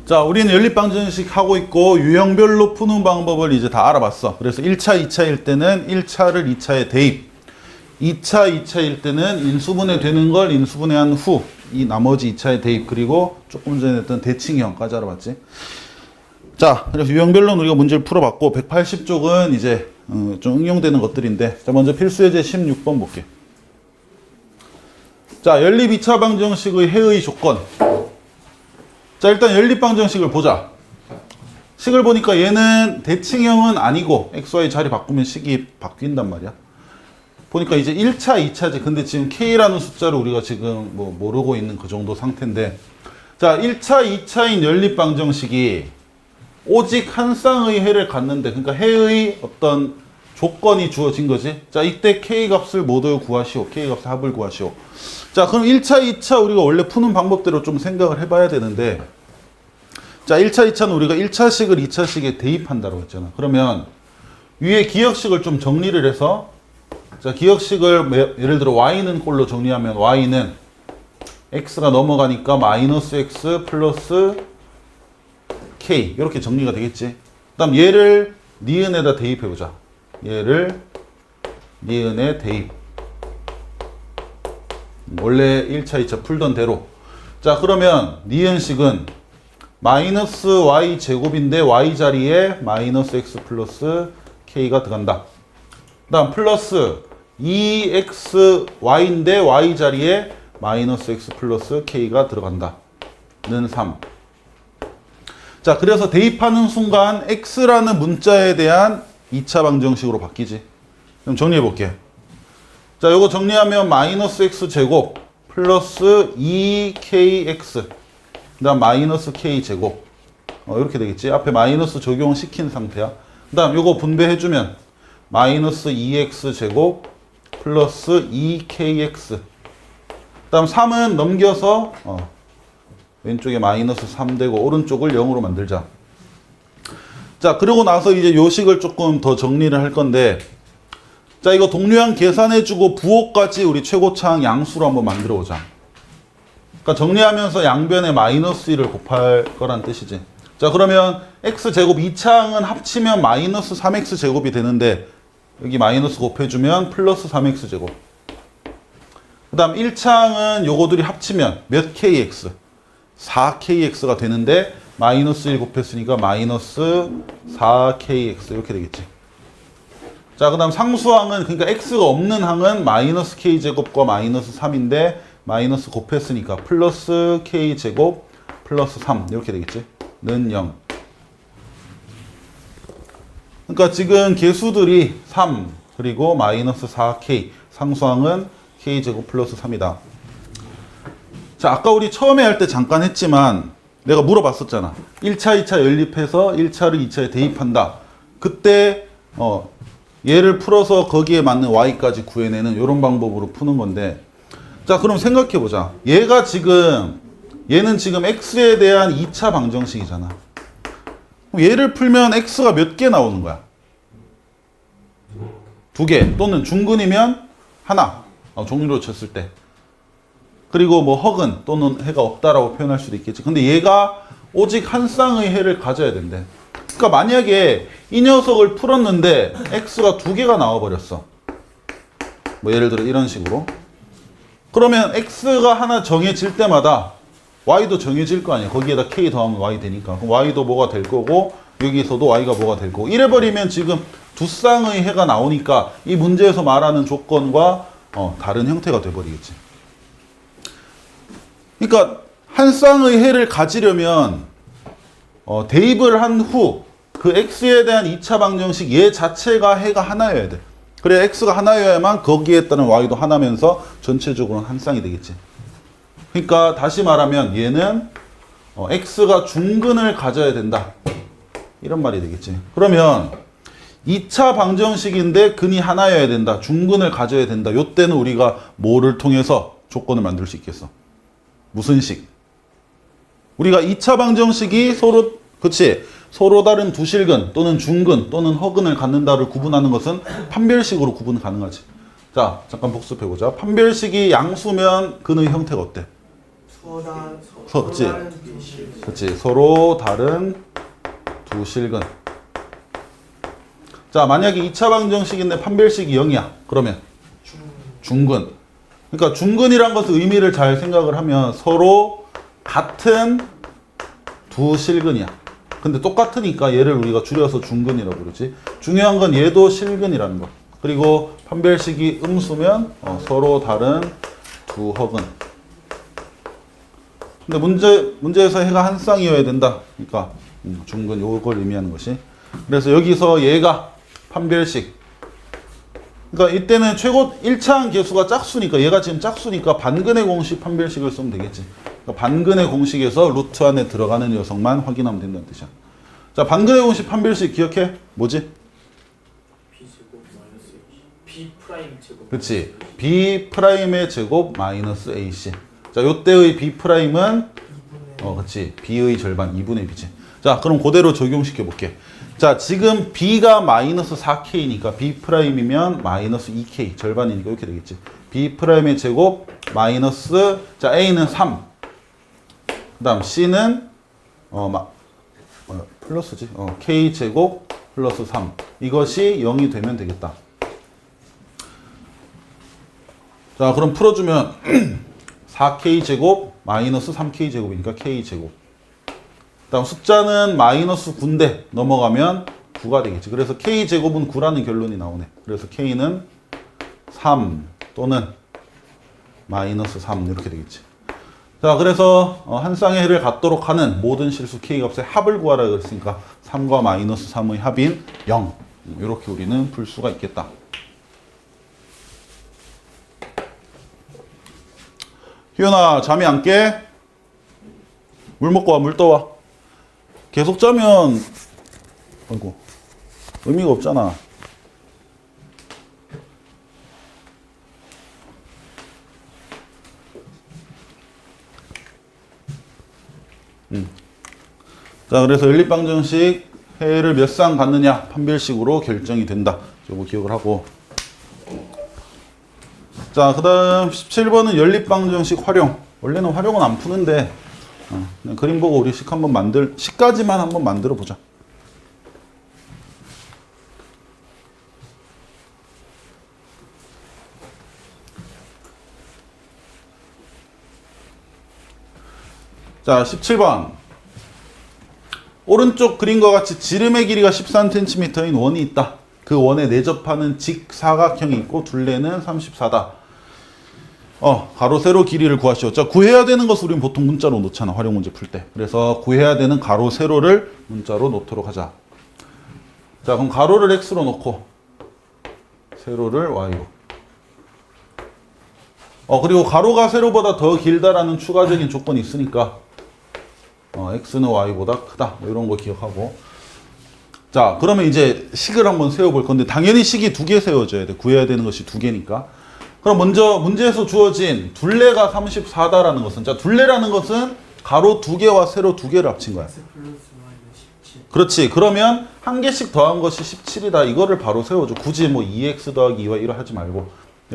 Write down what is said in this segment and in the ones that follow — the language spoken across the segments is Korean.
자, 우리는 연립방정식 하고 있고 유형별로 푸는 방법을 이제 다 알아봤어. 그래서 1차, 2차일 때는 1차를 2차에 대입, 2차, 2차일 때는 인수분해 되는 걸 인수분해한 후 이 나머지 2차에 대입, 그리고 조금 전에 했던 대칭형까지 알아봤지. 자, 그래서 유형별로는 우리가 문제를 풀어봤고 180쪽은 이제 좀 응용되는 것들인데, 자, 먼저 필수예제 16번 볼게. 자, 연립 2차 방정식의 해의 조건. 자, 일단 연립방정식을 보자. 식을 보니까 얘는 대칭형은 아니고 xy 자리 바꾸면 식이 바뀐단 말이야. 보니까 이제 1차, 2차지. 근데 지금 k라는 숫자를 우리가 지금 뭐 모르고 있는 그 정도 상태인데, 자, 1차, 2차인 연립방정식이 오직 한 쌍의 해를 갖는데, 그러니까 해의 어떤 조건이 주어진 거지. 자, 이때 k 값을 모두 구하시오. k 값의 합을 구하시오. 자, 그럼 1차, 2차 우리가 원래 푸는 방법대로 좀 생각을 해봐야 되는데, 자, 1차, 2차는 우리가 1차식을 2차식에 대입한다고 했잖아. 그러면 위에 기억식을 좀 정리를 해서, 자, 기억식을 예를 들어 y는 꼴로 정리하면 y는 x가 넘어가니까 마이너스 x 플러스 k 이렇게 정리가 되겠지. 그 다음 얘를 니은에다 대입해보자. 얘를 니은에 대입. 원래 1차, 2차 풀던 대로. 자, 그러면 니은식은 마이너스 y 제곱인데 y 자리에 마이너스 x 플러스 k가 들어간다. 그 다음 플러스 2xy인데 y 자리에 마이너스 x 플러스 k가 들어간다. 는 3. 자, 그래서 대입하는 순간 x라는 문자에 대한 2차 방정식으로 바뀌지. 그럼 정리해 볼게. 자, 요거 정리하면 마이너스 x 제곱 플러스 2kx 그 다음 마이너스 k 제곱 이렇게 되겠지. 앞에 마이너스 적용시킨 상태야. 그 다음 요거 분배해주면 마이너스 2x 제곱 플러스 2kx 그 다음 3은 넘겨서 왼쪽에 마이너스 3 되고 오른쪽을 0으로 만들자. 자, 그러고 나서 이제 요식을 조금 더 정리를 할 건데, 자, 이거 동류항 계산해주고 부호까지 우리 최고차항 양수로 한번 만들어 보자. 그러니까 정리하면서 양변에 마이너스 1을 곱할 거란 뜻이지. 자, 그러면 x제곱 2차항은 합치면 마이너스 3x제곱이 되는데, 여기 마이너스 곱해주면 플러스 3x제곱. 그 다음 1차항은 요거들이 합치면 몇 kx? 4kx가 되는데, 마이너스 1 곱했으니까 마이너스 4kx 이렇게 되겠지. 자, 그 다음 상수항은, 그러니까 x가 없는 항은 마이너스 k제곱과 마이너스 3인데 마이너스 곱했으니까 플러스 k제곱 플러스 3 이렇게 되겠지. 는 0. 그러니까 지금 개수들이 3 그리고 마이너스 4k, 상수항은 k제곱 플러스 3이다. 자, 아까 우리 처음에 할 때 잠깐 했지만 내가 물어봤었잖아. 1차, 2차 연립해서 1차를 2차에 대입한다. 그때 얘를 풀어서 거기에 맞는 y까지 구해내는 이런 방법으로 푸는 건데, 자, 그럼 생각해보자. 얘는 지금 x에 대한 2차 방정식이잖아. 그럼 얘를 풀면 x가 몇 개 나오는 거야? 2개 또는 중근이면 하나, 종류로 쳤을 때. 그리고 뭐 허근 또는 해가 없다라고 표현할 수도 있겠지. 근데 얘가 오직 한 쌍의 해를 가져야 된대. 그러니까 만약에 이 녀석을 풀었는데 x가 2개가 나와버렸어. 뭐 예를 들어 이런 식으로. 그러면 x가 하나 정해질 때마다 y도 정해질 거 아니야. 거기에다 k 더하면 y 되니까. 그럼 y도 뭐가 될 거고 여기서도 y가 뭐가 될 거고. 이래버리면 지금 두 쌍의 해가 나오니까 이 문제에서 말하는 조건과 다른 형태가 돼버리겠지. 그러니까 한 쌍의 해를 가지려면 대입을 한 후 그 x에 대한 2차 방정식 얘 자체가 해가 하나여야 돼. 그래 x가 하나여야만 거기에 따른 y도 하나면서 전체적으로는 한 쌍이 되겠지. 그러니까 다시 말하면 얘는 x가 중근을 가져야 된다. 이런 말이 되겠지. 그러면 2차 방정식인데 근이 하나여야 된다. 중근을 가져야 된다. 요때는 우리가 뭐를 통해서 조건을 만들 수 있겠어? 무슨 식? 우리가 2차 방정식이 서로 다른 두실근 또는 중근 또는 허근을 갖는다를 구분하는 것은 판별식으로 구분 가능하지. 자, 잠깐 복습해보자. 판별식이 양수면 근의 형태가 어때? 그렇지. 그렇지. 서로 다른 두 실근. 자, 만약에 2차 방정식인데 판별식이 0이야. 그러면 중근. 그러니까 중근이란 것의 의미를 잘 생각을 하면 서로 같은 두 실근이야. 근데 똑같으니까 얘를 우리가 줄여서 중근이라고 그러지. 중요한 건 얘도 실근이라는 거. 그리고 판별식이 음수면 서로 다른 두 허근. 근데 문제에서 해가 한 쌍이어야 된다. 그러니까 중근 요걸 의미하는 것이. 그래서 여기서 얘가 판별식. 그러니까 이때는 최고 1차항 개수가 짝수니까 얘가 지금 짝수니까 반근의 공식 판별식을 쓰면 되겠지. 그러니까 반근의 공식에서 루트 안에 들어가는 녀석만 확인하면 된다는 뜻이야. 자, 반근의 공식 판별식 기억해? 뭐지? B제곱 마이너스 B 프라임 제곱. 그렇지. B 프라임의 제곱 마이너스 AC. 자, 요때의 B 프라임은 그렇지. B의 절반 2분의 B지. 자, 그럼 그대로 적용시켜 볼게. 자, 지금 B가 마이너스 4K니까 B 프라임이면 마이너스 2K 절반이니까 이렇게 되겠지. B 프라임의 제곱 마이너스, 자, A는 3. 그 다음 C는 플러스지. K 제곱 플러스 3. 이것이 0이 되면 되겠다. 자, 그럼 풀어주면 4K 제곱 마이너스 3K 제곱이니까 K 제곱. 다음 숫자는 마이너스 9인데 넘어가면 9가 되겠지. 그래서 K제곱은 9라는 결론이 나오네. 그래서 K는 3 또는 마이너스 3 이렇게 되겠지. 자, 그래서 한 쌍의 해를 갖도록 하는 모든 실수 K값의 합을 구하라 그랬으니까 3과 마이너스 3의 합인 0. 이렇게 우리는 풀 수가 있겠다. 희연아, 잠이 안 깨? 물 먹고 와, 물 떠와. 계속 자면 아이고 의미가 없잖아. 자, 그래서 연립방정식 해를 몇 쌍 갖느냐 판별식으로 결정이 된다. 이거 기억을 하고. 자, 그 다음 17번은 연립방정식 활용. 원래는 활용은 안 푸는데 그냥 그림 보고 우리 식 한번 식까지만 한번 만들어 보자. 자, 17번. 오른쪽 그림과 같이 지름의 길이가 13cm인 원이 있다. 그 원에 내접하는 직사각형이 있고 둘레는 34다. 가로 세로 길이를 구하시오. 자, 구해야 되는 것을 우리는 보통 문자로 놓잖아. 활용 문제 풀 때. 그래서 구해야 되는 가로 세로를 문자로 놓도록 하자. 자, 그럼 가로를 x로 놓고 세로를 y로. 그리고 가로가 세로보다 더 길다라는 추가적인 조건이 있으니까 x는 y보다 크다. 뭐 이런 거 기억하고. 자, 그러면 이제 식을 한번 세워볼 건데 당연히 식이 2개 세워져야 돼. 구해야 되는 것이 2개니까. 그럼 먼저 문제에서 주어진 둘레가 34다라는 것은, 자, 둘레라는 것은 가로 2개와 세로 2개를 합친 거야. 그렇지. 그러면 한 개씩 더한 것이 17이다. 이거를 바로 세워줘. 굳이 뭐 2x 더하기 2와 1을 하지 말고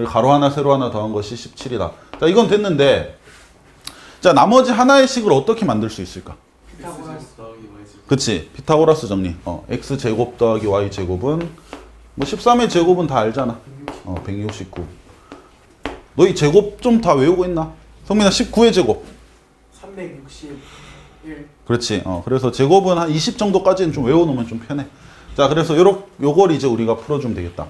가로 하나 세로 하나 더한 것이 17이다. 자, 이건 됐는데, 자, 나머지 하나의 식을 어떻게 만들 수 있을까? 그치. 피타고라스 정리. x제곱 더하기 y제곱은 뭐 13의 제곱은 다 알잖아. 169. 너 이 제곱 좀 다 외우고 있나? 성민아, 19의 제곱. 361. 그렇지. 그래서 제곱은 한 20 정도까지는 좀 외워놓으면 좀 편해. 자, 그래서 요걸 이제 우리가 풀어주면 되겠다.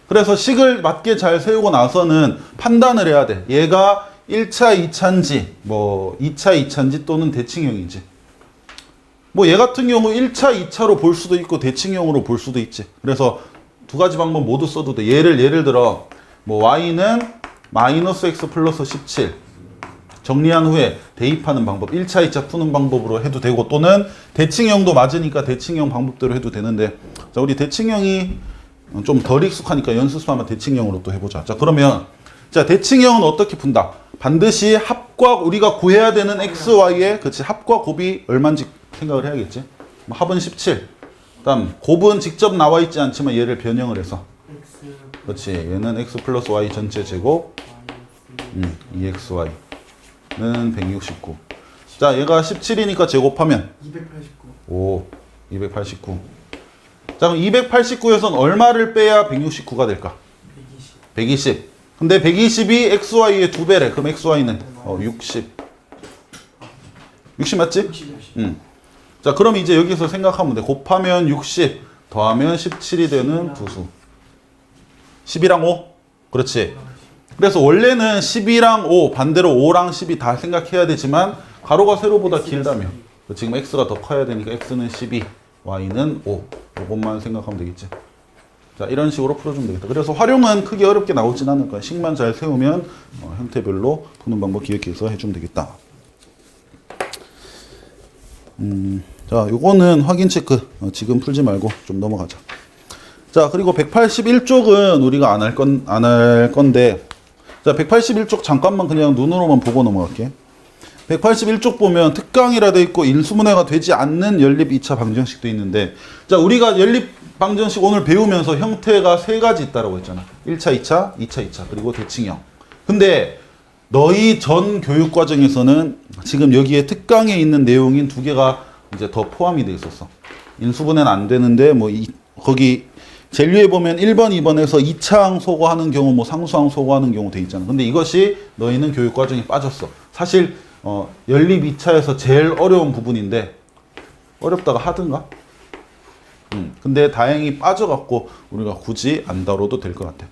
그래서 식을 맞게 잘 세우고 나서는 판단을 해야 돼. 얘가 1차, 2차인지, 뭐 2차, 2차인지 또는 대칭형인지. 뭐 얘 같은 경우 1차, 2차로 볼 수도 있고 대칭형으로 볼 수도 있지. 그래서 두 가지 방법 모두 써도 돼. 예를 들어 뭐 y는 마이너스 x 플러스 17 정리한 후에 대입하는 방법 1차, 2차 푸는 방법으로 해도 되고 또는 대칭형도 맞으니까 대칭형 방법대로 해도 되는데, 자, 우리 대칭형이 좀 덜 익숙하니까 연습하면 대칭형으로 또 해보자. 자, 그러면 자, 대칭형은 어떻게 푼다? 반드시 합과 우리가 구해야 되는 x, y의 그치 합과 곱이 얼마인지 생각을 해야겠지. 뭐 합은 17. 그다음 곱은 직접 나와 있지 않지만 얘를 변형을 해서 그렇지. 얘는 x 플러스 y 전체 제곱 2xy. 는 169. 자, 얘가 17이니까 제곱하면 289. 오, 289. 자, 그럼 289에선 얼마를 빼야 169가 될까? 120. 120. 근데 120이 XY의 2배래. 그럼 XY는 60. 60 맞지? 60. 자, 그럼 이제 여기서 생각하면 돼. 곱하면 60, 더하면 17이 되는 부수. 10이랑 5? 그렇지. 그래서 원래는 12랑 5, 반대로 5랑 10이 다 생각해야 되지만 가로가 세로보다 길다며. 지금 x가 더 커야 되니까 x는 12, y는 5. 이것만 생각하면 되겠지. 자, 이런 식으로 풀어주면 되겠다. 그래서 활용은 크게 어렵게 나오진 않을 거야. 식만 잘 세우면 형태별로 푸는 방법 기억해서 해주면 되겠다. 자, 요거는 확인 체크. 지금 풀지 말고 좀 넘어가자. 자, 그리고 181쪽은 우리가 안 할 건데, 자, 181쪽 잠깐만 그냥 눈으로만 보고 넘어갈게. 181쪽 보면 특강이라 돼 있고 인수분해가 되지 않는 연립 2차 방정식도 있는데, 자, 우리가 연립 방정식 오늘 배우면서 형태가 세 가지 있다라고 했잖아. 1차, 2차, 2차, 2차, 그리고 대칭형. 근데 너희 전 교육 과정에서는 지금 여기에 특강에 있는 내용인 두 개가 이제 더 포함이 돼 있었어. 인수분해는 안 되는데 거기 제일 위에 보면 1번, 2번에서 2차항 소거하는 경우, 상수항 소거하는 경우 돼 있잖아. 근데 이것이 너희는 교육 과정에 빠졌어. 사실 연립 2차에서 제일 어려운 부분인데, 어렵다가 하든가? 근데 다행히 빠져갖고 우리가 굳이 안 다뤄도 될 것 같아.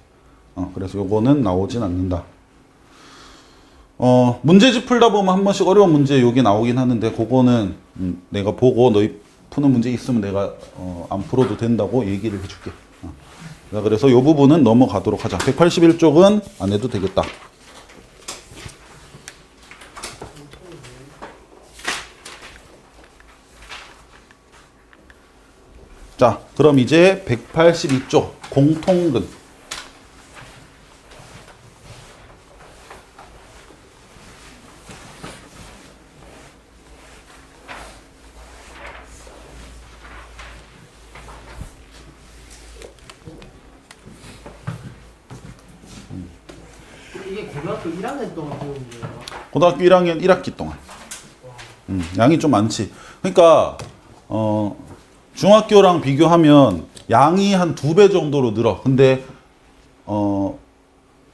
그래서 요거는 나오진 않는다. 문제집 풀다 보면 한 번씩 어려운 문제 여기 나오긴 하는데, 그거는 내가 보고 너희 푸는 문제 있으면 내가 안 풀어도 된다고 얘기를 해줄게. 자, 그래서 요 부분은 넘어가도록 하자. 181쪽은 안 해도 되겠다. 자, 그럼 이제 182쪽 공통근. 이게 고등학교 1학년 동안 배우는 거예요? 고등학교 1학년 1학기 동안. 양이 좀 많지. 그러니까 중학교랑 비교하면 양이 한 2배 정도로 늘어. 근데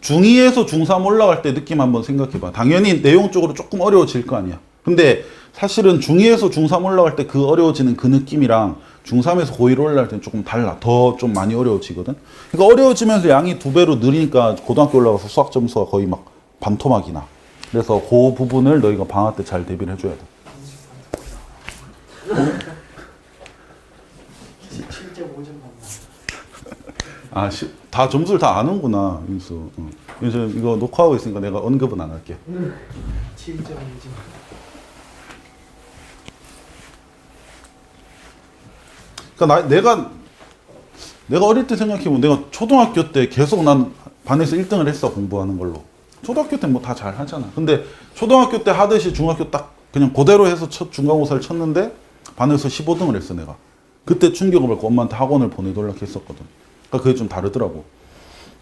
중2에서 중3 올라갈 때 느낌 한번 생각해봐. 당연히 내용적으로 조금 어려워질 거 아니야. 근데 사실은 중2에서 중3 올라갈 때 그 어려워지는 그 느낌이랑 중3에서 고1 올라갈 때는 조금 달라. 더 좀 많이 어려워지거든. 그러니까 어려워지면서 양이 2배로 느리니까 고등학교 올라가서 수학 점수가 거의 막 반토막이 나. 그래서 그 부분을 너희가 방학 때 잘 대비를 해줘야 돼. 7.5점 받나? 다 점수를 다 아는구나, 민수. 그래서 이거 녹화하고 있으니까 내가 언급은 안 할게. 7.5점. 그러니까 내가 어릴 때 생각해보면 내가 초등학교 때 계속 난 반에서 1등을 했어, 공부하는 걸로. 초등학교 때 뭐 다 잘 하잖아. 근데 초등학교 때 하듯이 중학교 딱 그냥 그대로 해서 첫 중간고사를 쳤는데 반에서 15등을 했어, 내가. 그때 충격을 받고 엄마한테 학원을 보내달라고 했었거든. 그러니까 그게 좀 다르더라고.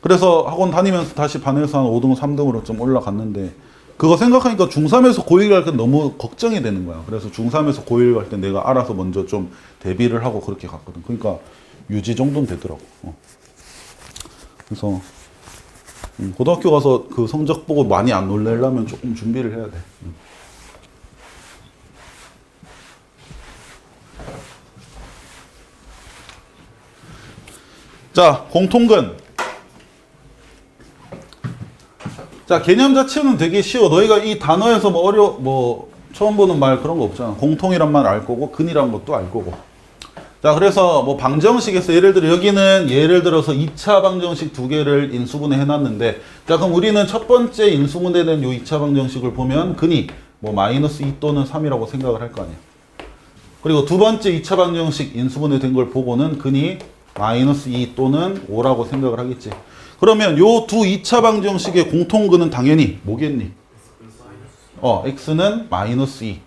그래서 학원 다니면서 다시 반에서 한 5등, 3등으로 좀 올라갔는데, 그거 생각하니까 중3에서 고1 갈 때 너무 걱정이 되는 거야. 그래서 중3에서 고1 갈 때 내가 알아서 먼저 좀 대비를 하고 그렇게 갔거든. 그러니까 유지 정도는 되더라고. 그래서 고등학교 가서 그 성적 보고 많이 안 놀래려면 조금 준비를 해야 돼. 자, 공통근. 자, 개념 자체는 되게 쉬워. 너희가 이 단어에서 처음 보는 말 그런 거 없잖아. 공통이란 말 알 거고, 근이란 것도 알 거고. 자, 그래서 방정식에서 예를 들어 여기는 예를 들어서 2차 방정식 두 개를 인수분해 해놨는데, 자, 그럼 우리는 첫 번째 인수분해된 요 2차 방정식을 보면 근이 마이너스 2 또는 3이라고 생각을 할 거 아니야. 그리고 두 번째 2차 방정식 인수분해 된 걸 보고는 근이 마이너스 2 또는 5라고 생각을 하겠지. 그러면 요 두 2차 방정식의 공통근은 당연히 뭐겠니? x는 마이너스 2.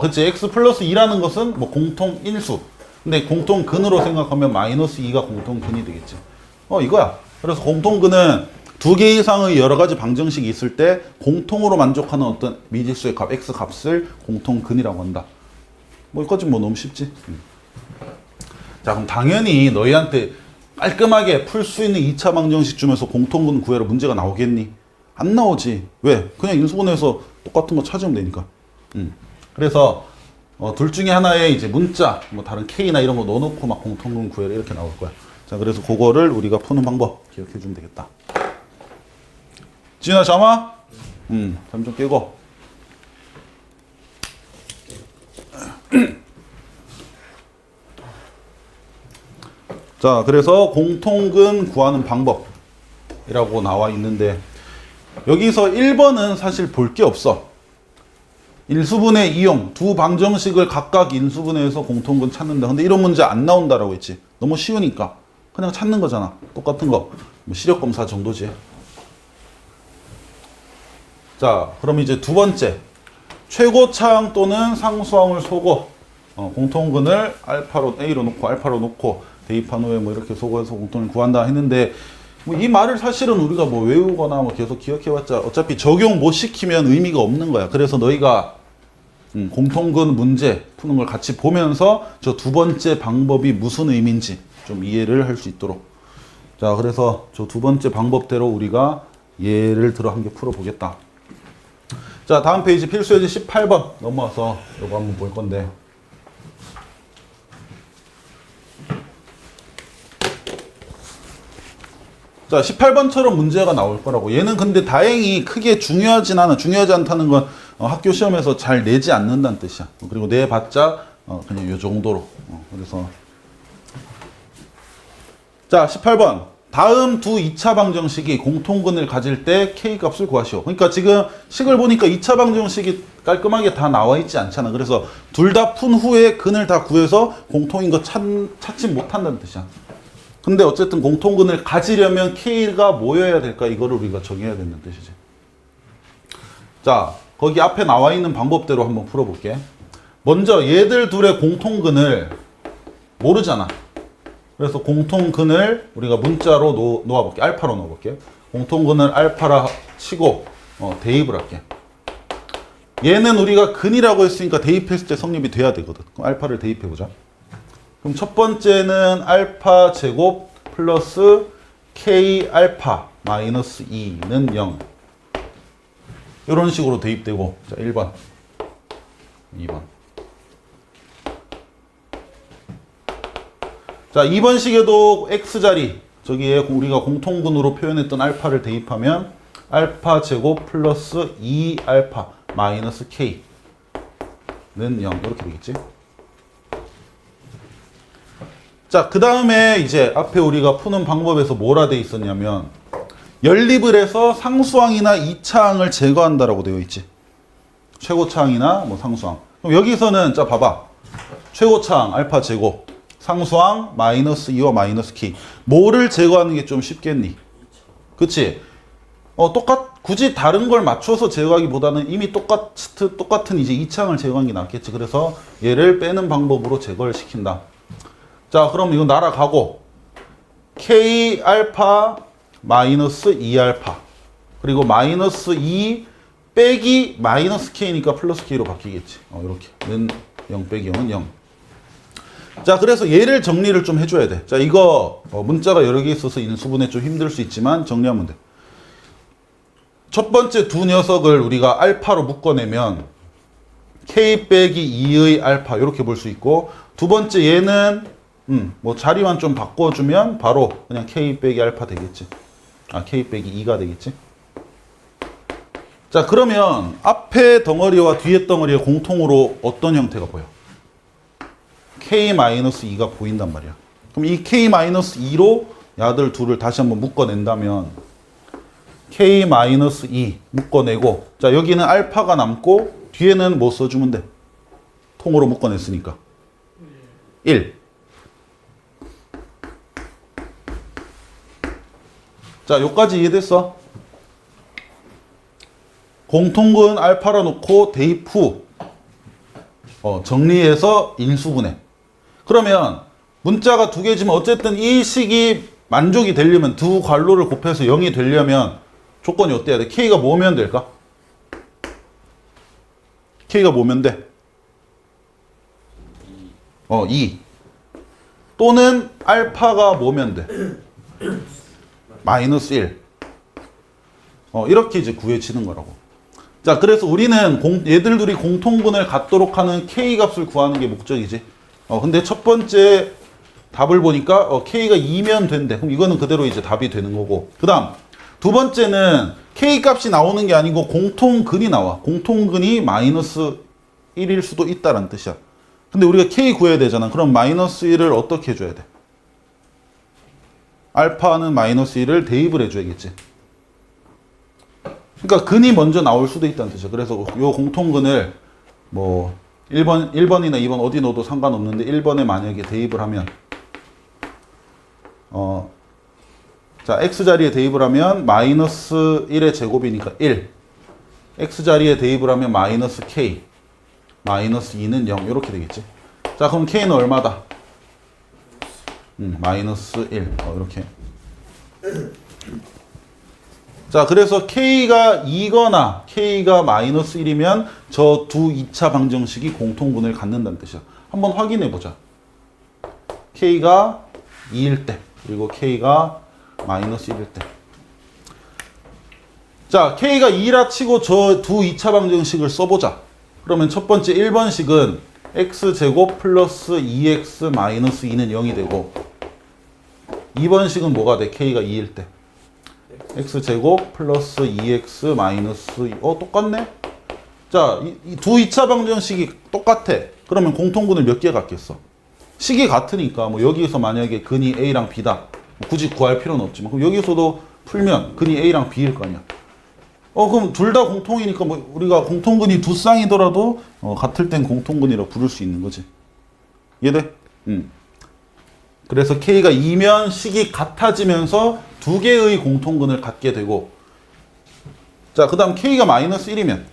그치. x 플러스 2라는 것은 공통인수. 근데 공통근으로 생각하면 마이너스 2가 공통근이 되겠지. 이거야. 그래서 공통근은 두 개 이상의 여러 가지 방정식이 있을 때 공통으로 만족하는 어떤 미지수의 값, x 값을 공통근이라고 한다. 뭐 여기까지 뭐 너무 쉽지? 자, 그럼 당연히 너희한테 깔끔하게 풀 수 있는 2차 방정식 중에서 공통근 구해라 문제가 나오겠니? 안 나오지. 왜? 그냥 인수분해해서 똑같은 거 찾으면 되니까. 그래서 둘 중에 하나에 이제 문자, 뭐 다른 K나 이런 거 넣어놓고 막 공통근 구해라 이렇게 나올 거야. 자, 그래서 그거를 우리가 푸는 방법 기억해 주면 되겠다. 지윤아, 잠아? 잠 좀 깨고. 자, 그래서 공통근 구하는 방법이라고 나와 있는데 여기서 1번은 사실 볼 게 없어. 인수분해 이용, 두 방정식을 각각 인수분해해서 공통근 찾는다. 근데 이런 문제 안 나온다라고 했지. 너무 쉬우니까 그냥 찾는 거잖아. 똑같은 거. 뭐 시력검사 정도지. 자, 그럼 이제 두 번째. 최고차항 또는 상수항을 소거. 공통근을 알파로, A로 놓고 알파로 놓고 대입한 후에 뭐 이렇게 소거해서 공통을 구한다 했는데 뭐 이 말을 사실은 우리가 뭐 외우거나 뭐 계속 기억해봤자 어차피 적용 못 시키면 의미가 없는 거야. 그래서 너희가 공통근 문제 푸는 걸 같이 보면서 저 두 번째 방법이 무슨 의미인지 좀 이해를 할 수 있도록. 자, 그래서 저 두 번째 방법대로 우리가 예를 들어 한 개 풀어보겠다. 자, 다음 페이지 필수예제 18번 넘어와서 이거 한번 볼 건데. 자, 18번처럼 문제가 나올 거라고. 얘는 근데 다행히 크게 중요하진 않아. 중요하지 않다는 건 학교 시험에서 잘 내지 않는다는 뜻이야. 그리고 내봤자 그냥 요 정도로. 그래서 자, 18번. 다음 두 2차 방정식이 공통근을 가질 때 K값을 구하시오. 그러니까 지금 식을 보니까 2차 방정식이 깔끔하게 다 나와 있지 않잖아. 그래서 둘 다 푼 후에 근을 다 구해서 공통인 거 찾지 못한다는 뜻이야. 근데 어쨌든 공통근을 가지려면 K가 뭐여야 될까? 이거를 우리가 정해야 된다는 뜻이지. 자, 거기 앞에 나와 있는 방법대로 한번 풀어볼게. 먼저 얘들 둘의 공통근을 모르잖아. 그래서 공통근을 우리가 문자로 놓아볼게. 알파로 놓아볼게. 공통근을 알파라 치고 대입을 할게. 얘는 우리가 근이라고 했으니까 대입했을 때 성립이 돼야 되거든. 그럼 알파를 대입해보자. 그럼 첫 번째는 알파 제곱 플러스 K 알파 마이너스 2는 0. 이런 식으로 대입되고. 자, 1번, 2번. 자, 2번 식에도 X자리, 저기에 우리가 공통근으로 표현했던 알파를 대입하면 알파 제곱 플러스 2알파 마이너스 K는 0. 이렇게 되겠지. 자, 그 다음에 이제 앞에 우리가 푸는 방법에서 뭐라 돼 있었냐면 연립을 해서 상수항이나 2차항을 제거한다라고 되어 있지. 최고차항이나 뭐 상수항. 그럼 여기서는 자 봐봐. 최고차항 알파 제곱, 상수항 마이너스 2와 마이너스 K. 뭐를 제거하는 게 좀 쉽겠니? 그치? 굳이 다른 걸 맞춰서 제거하기보다는 이미 똑같은 이제 2차항을 제거하는 게 낫겠지. 그래서 얘를 빼는 방법으로 제거를 시킨다. 자, 그럼 이거 날아가고 K 알파 마이너스 2알파 그리고 마이너스 2 빼기 마이너스 K니까 플러스 K로 바뀌겠지. 이렇게 는 0 빼기 0은 0. 자, 그래서 얘를 정리를 좀 해줘야 돼. 자, 이거 문자가 여러 개 있어서 인수분해 좀 힘들 수 있지만 정리하면 돼. 첫 번째 두 녀석을 우리가 알파로 묶어내면 K 빼기 2의 알파 이렇게 볼 수 있고, 두 번째 얘는 뭐 자리만 좀 바꿔주면 바로 그냥 K 빼기 알파 되겠지. K 빼기 2가 되겠지. 자, 그러면 앞에 덩어리와 뒤에 덩어리의 공통으로 어떤 형태가 보여? K-2가 보인단 말이야. 그럼 이 K-2로 야들 둘을 다시 한번 묶어낸다면 K-2 묶어내고, 자, 여기는 알파가 남고 뒤에는 뭐 써주면 돼? 통으로 묶어냈으니까 1. 자, 여기까지 이해됐어? 공통근 알파로 놓고 대입 후 정리해서 인수분해. 그러면 문자가 두 개지만 어쨌든 이 식이 만족이 되려면 두 괄호를 곱해서 0이 되려면 조건이 어때야 돼? K가 뭐면 될까? K가 뭐면 돼? 2. 또는 알파가 뭐면 돼? 마이너스 1. 이렇게 이제 구해지는 거라고. 자, 그래서 우리는 얘들 둘이 공통분을 갖도록 하는 K 값을 구하는 게 목적이지. 근데 첫 번째 답을 보니까 K가 2면 된대. 그럼 이거는 그대로 이제 답이 되는 거고. 그 다음 두 번째는 K 값이 나오는 게 아니고 공통근이 나와. 공통근이 마이너스 1일 수도 있다는 뜻이야. 근데 우리가 K 구해야 되잖아. 그럼 마이너스 1을 어떻게 해줘야 돼? 알파는 마이너스 1을 대입을 해줘야겠지. 그러니까 근이 먼저 나올 수도 있다는 뜻이야. 그래서 요 공통근을 뭐 1번이나 2번 어디 넣어도 상관없는데 1번에 만약에 대입을 하면 자, x자리에 대입을 하면 마이너스 1의 제곱이니까 1. x자리에 대입을 하면 마이너스 k. 마이너스 2는 0. 이렇게 되겠지. 자, 그럼 k는 얼마다? 마이너스 1. 이렇게. 자, 그래서 k가 2거나 k가 마이너스 1이면 저 두 2차 방정식이 공통분을 갖는다는 뜻이야. 한번 확인해 보자. k가 2일 때, 그리고 k가 마이너스 1일 때. 자, k가 2라 치고 저 두 2차 방정식을 써보자. 그러면 첫 번째 1번식은 x제곱 플러스 2x 마이너스 2는 0이 되고 2번식은 뭐가 돼? k가 2일 때. x제곱 플러스 2x 마이너스 2. 똑같네? 자, 이 두 2차 방정식이 똑같아. 그러면 공통분을 몇 개 갖겠어? 식이 같으니까 뭐 여기서 만약에 근이 a랑 b다. 굳이 구할 필요는 없지만 그럼 여기서도 풀면 근이 a랑 b일 거 아니야. 그럼 둘 다 공통이니까 뭐 우리가 공통근이 두 쌍이더라도 같을 땐 공통근이라 부를 수 있는 거지. 이해돼? 그래서 k가 2면 식이 같아지면서 두 개의 공통근을 갖게 되고, 자, 그 다음 k가 마이너스 1이면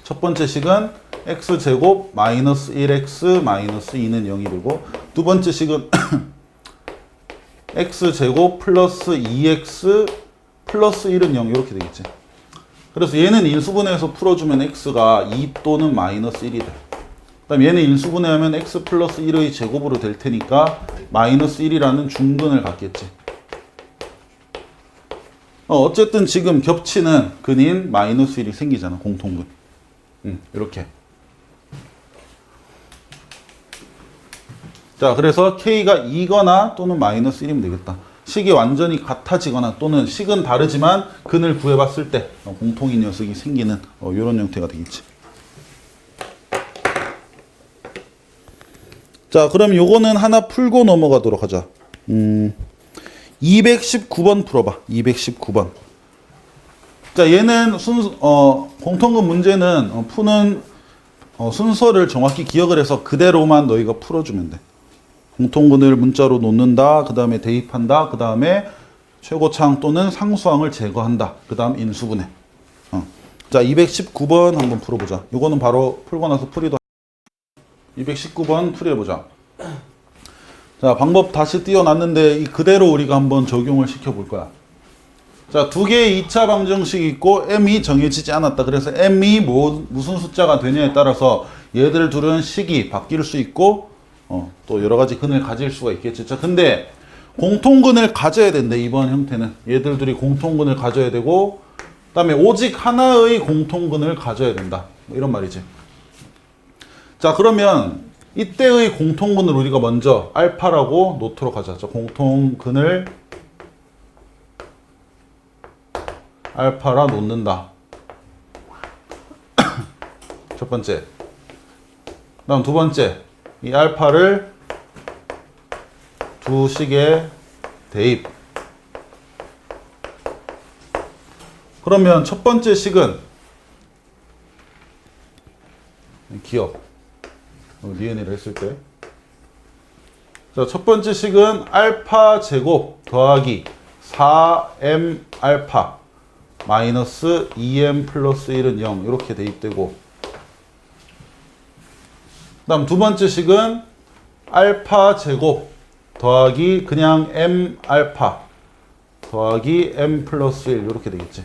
첫 번째 식은 x제곱 마이너스 1x 마이너스 2는 0이 되고 두 번째 식은 x제곱 플러스 2x 플러스 1은 0 이렇게 되겠지. 그래서 얘는 인수분해해서 풀어주면 x가 2 또는 마이너스 1이 돼. 그 다음 얘는 인수분해하면 x 플러스 1의 제곱으로 될 테니까 마이너스 1이라는 중근을 갖겠지. 어쨌든 지금 겹치는 근인 마이너스 1이 생기잖아. 공통근. 이렇게. 자, 그래서 k가 2거나 또는 마이너스 1이면 되겠다. 식이 완전히 같아지거나 또는 식은 다르지만 근을 구해봤을 때 공통인 녀석이 생기는 이런 형태가 되겠지. 자, 그럼 요거는 하나 풀고 넘어가도록 하자. 219번 풀어봐. 219번. 자, 얘는 공통근 문제는 푸는 순서를 정확히 기억을 해서 그대로만 너희가 풀어주면 돼. 공통근을 문자로 놓는다. 그 다음에 대입한다. 그 다음에 최고차항 또는 상수항을 제거한다. 그 다음 인수분해. 자, 219번 한번 풀어보자. 이거는 바로 풀고 나서 풀이도. 219번 풀이해보자. 자, 방법 다시 띄워놨는데 그대로 우리가 한번 적용을 시켜볼 거야. 자, 두 개의 2차 방정식이 있고 m이 정해지지 않았다. 그래서 m이 무슨 숫자가 되냐에 따라서 얘들 둘은 식이 바뀔 수 있고 또 여러 가지 근을 가질 수가 있겠지. 자, 근데 공통근을 가져야 된대. 이번 형태는 얘들 둘이 공통근을 가져야 되고 그다음에 오직 하나의 공통근을 가져야 된다. 뭐 이런 말이지. 자, 그러면 이때의 공통근을 우리가 먼저 알파라고 놓도록 하자. 자, 공통근을 알파라 놓는다. 첫 번째. 다음 두 번째. 이 알파를 두 식에 대입. 그러면 첫 번째 식은 기억. 리은이를 했을 때. 자, 첫 번째 식은 알파 제곱 더하기 4m 알파 마이너스 2m 플러스 1은 0 이렇게 대입되고, 그 다음 두 번째 식은 알파 제곱 더하기 그냥 m 알파 더하기 m 플러스 1 이렇게 되겠지.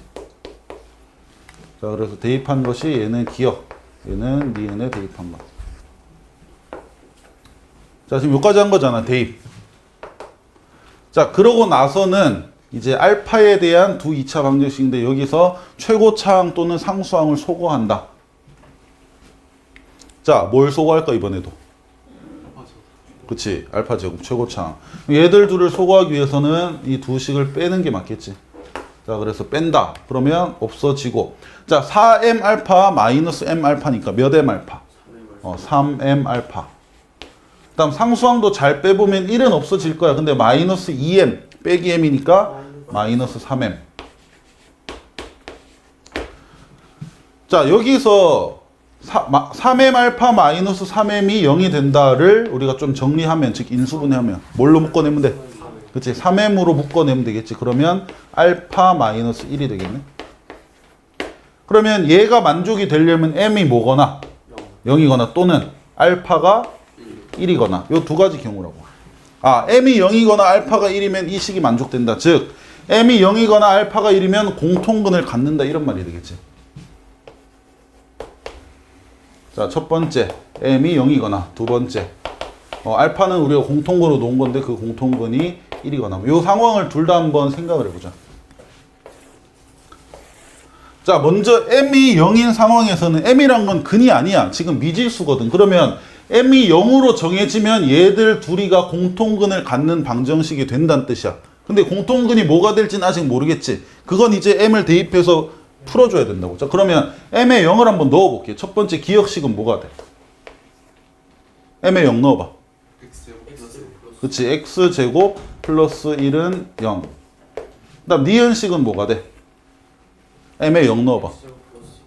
자, 그래서 대입한 것이 얘는 기억, 얘는 니은에 대입한 것. 자, 지금 여기까지 한 거잖아, 대입. 자, 그러고 나서는 이제 알파에 대한 두 2차 방정식인데 여기서 최고차항 또는 상수항을 소거한다. 자, 뭘 소거할까 이번에도? 그치, 알파 제곱 최고차항. 얘들 둘을 소거하기 위해서는 이 두 식을 빼는 게 맞겠지. 자, 그래서 뺀다. 그러면 없어지고. 자, 4m 알파 마이너스 m 알파니까 몇 m 알파? 3m 알파. 그 다음 상수항도 잘 빼보면 1은 없어질 거야. 근데 마이너스 2m 빼기 m이니까 마이너스 3m. 자, 여기서 3m 알파 마이너스 3m이 0이 된다를 우리가 좀 정리하면, 즉 인수분해하면 뭘로 묶어내면 돼? 그치, 3m으로 묶어내면 되겠지. 그러면 알파 마이너스 1이 되겠네. 그러면 얘가 만족이 되려면 m이 뭐거나 0이거나 또는 알파가 1이거나 요 두 가지 경우라고. 아, m이 0이거나 알파가 1이면 이 식이 만족된다. 즉 m이 0이거나 알파가 1이면 공통근을 갖는다 이런 말이 되겠지. 자, 첫 번째 m이 0이거나 두 번째 알파는 우리가 공통근으로 놓은 건데 그 공통근이 1이거나 이 상황을 둘 다 한번 생각을 해보자. 자, 먼저 m이 0인 상황에서는 m이란 건 근이 아니야. 지금 미지수거든. 그러면 m이 0으로 정해지면 얘들 둘이가 공통근을 갖는 방정식이 된다는 뜻이야. 근데 공통근이 뭐가 될지는 아직 모르겠지. 그건 이제 m을 대입해서 풀어줘야 된다고. 자, 그러면 m에 0을 한번 넣어볼게. 첫 번째 기억식은 뭐가 돼? m에 0 넣어봐. 그치, x제곱 플러스 1은 0. 그 다음 니은식은 뭐가 돼? m에 0 넣어봐.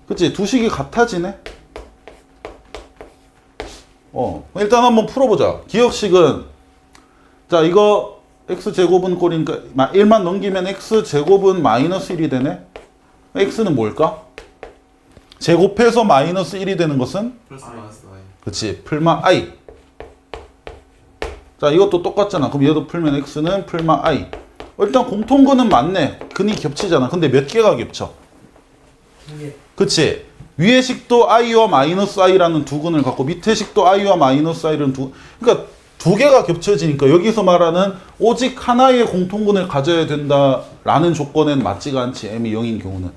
그치, 두 식이 같아지네. 일단 한번 풀어보자. 기억식은 자, 이거 x제곱은 꼴이니까 1만 넘기면 x제곱은 마이너스 1이 되네. x는 뭘까? 제곱해서 마이너스 1이 되는 것은? 플러스 마이너스 i. 그치, 풀마 i. 자, 이것도 똑같잖아. 그럼 얘도 풀면 x는 풀마 i. 일단 공통근은 맞네. 근이 겹치잖아. 근데 몇 개가 겹쳐? 두 개. 그치? 위의 식도 i와 마이너스 i라는 두 근을 갖고 밑에 식도 i와 마이너스 i라는 그러니까 두 개가 겹쳐지니까 여기서 말하는 오직 하나의 공통근을 가져야 된다라는 조건엔 맞지가 않지. m이 0인 경우는.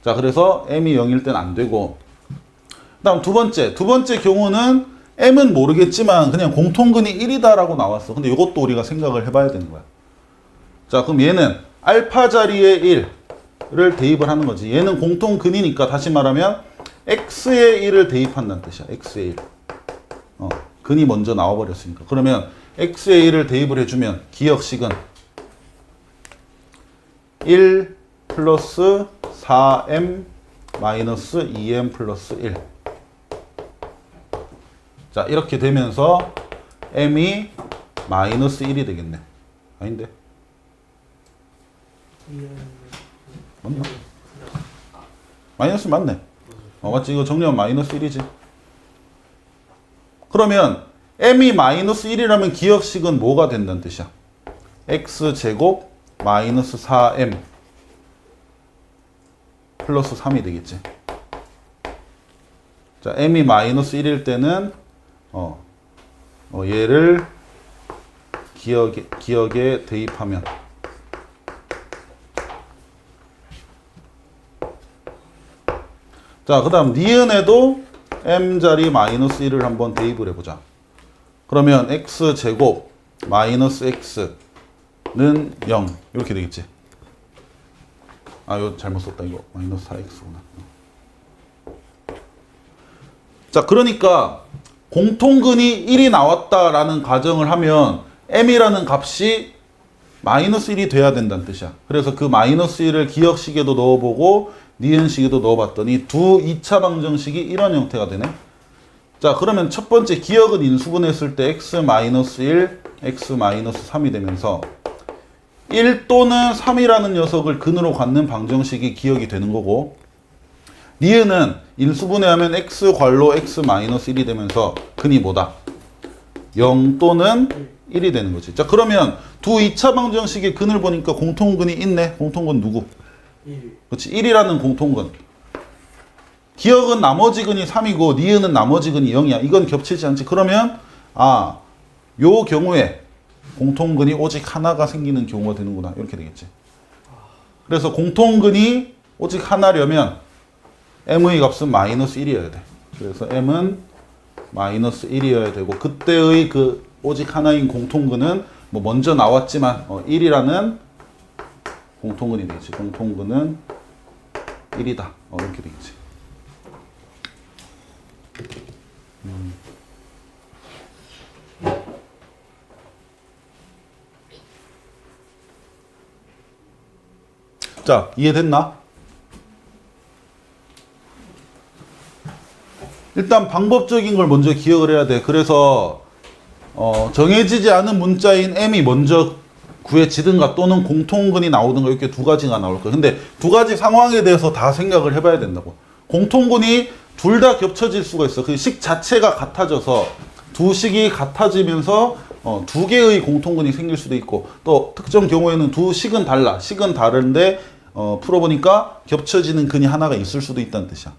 자, 그래서 m이 0일 땐 안 되고. 그다음 두 번째 경우는 m은 모르겠지만 그냥 공통근이 1이다라고 나왔어. 근데 이것도 우리가 생각을 해봐야 되는 거야. 자, 그럼 얘는 알파 자리에 1을 대입을 하는 거지. 얘는 공통근이니까 다시 말하면 x에 1을 대입한다는 뜻이야. x에 1. 근이 먼저 나와버렸으니까. 그러면 x에 1을 대입을 해주면 기억식은 1 플러스 4m 마이너스 2m 플러스 1. 자, 이렇게 되면서 m이 마이너스 1이 되겠네. 아닌데? 맞나? 마이너스 맞네. 맞지? 이거 정리하면 마이너스 1이지. 그러면 m이 마이너스 1이라면 기억식은 뭐가 된다는 뜻이야? x제곱 마이너스 4m 플러스 3이 되겠지. 자, m이 마이너스 1일 때는 얘를 기억에 대입하면 자, 그 다음 니은에도 m자리 마이너스 1을 한번 대입을 해보자. 그러면 x제곱 마이너스 x는 0 이렇게 되겠지. 아, 이거 잘못 썼다. 이거 마이너스 4x구나. 자, 그러니까 공통근이 1이 나왔다라는 가정을 하면 m이라는 값이 마이너스 1이 돼야 된다는 뜻이야. 그래서 그 마이너스 1을 기억식에도 넣어보고 니은식에도 넣어봤더니 두 2차 방정식이 이런 형태가 되네. 자, 그러면 첫 번째 기억은 인수분해했을 때 x-1, x-3이 되면서 1 또는 3이라는 녀석을 근으로 갖는 방정식이 기억이 되는 거고, 니은은 인수분해하면 x 괄호 x-1이 되면서 근이 뭐다? 0 또는 1이 되는 거지. 자, 그러면 두 2차 방정식의 근을 보니까 공통근이 있네. 공통근 누구? 1. 그렇지. 1이라는 공통근. 기억은 나머지 근이 3이고 니은은 나머지 근이 0이야. 이건 겹치지 않지. 그러면 요 경우에 공통근이 오직 하나가 생기는 경우가 되는구나. 이렇게 되겠지. 그래서 공통근이 오직 하나려면 m의 값은 마이너스 1이어야 돼. 그래서 m은 마이너스 1이어야 되고 그때의 그 오직 하나인 공통근은 뭐 먼저 나왔지만 1이라는 공통근이 되겠지. 공통근은 1이다. 이렇게 되겠지. 자, 이해됐나? 일단 방법적인 걸 먼저 기억을 해야 돼. 그래서 정해지지 않은 문자인 m이 먼저 구해지든가 또는 공통근이 나오든가 이렇게 두 가지가 나올 거야. 근데 두 가지 상황에 대해서 다 생각을 해봐야 된다고. 공통근이 둘 다 겹쳐질 수가 있어. 그 식 자체가 같아져서 두 식이 같아지면서 두 개의 공통근이 생길 수도 있고 또 특정 경우에는 두 식은 달라. 식은 다른데 풀어보니까 겹쳐지는 근이 하나가 있을 수도 있다는 뜻이야.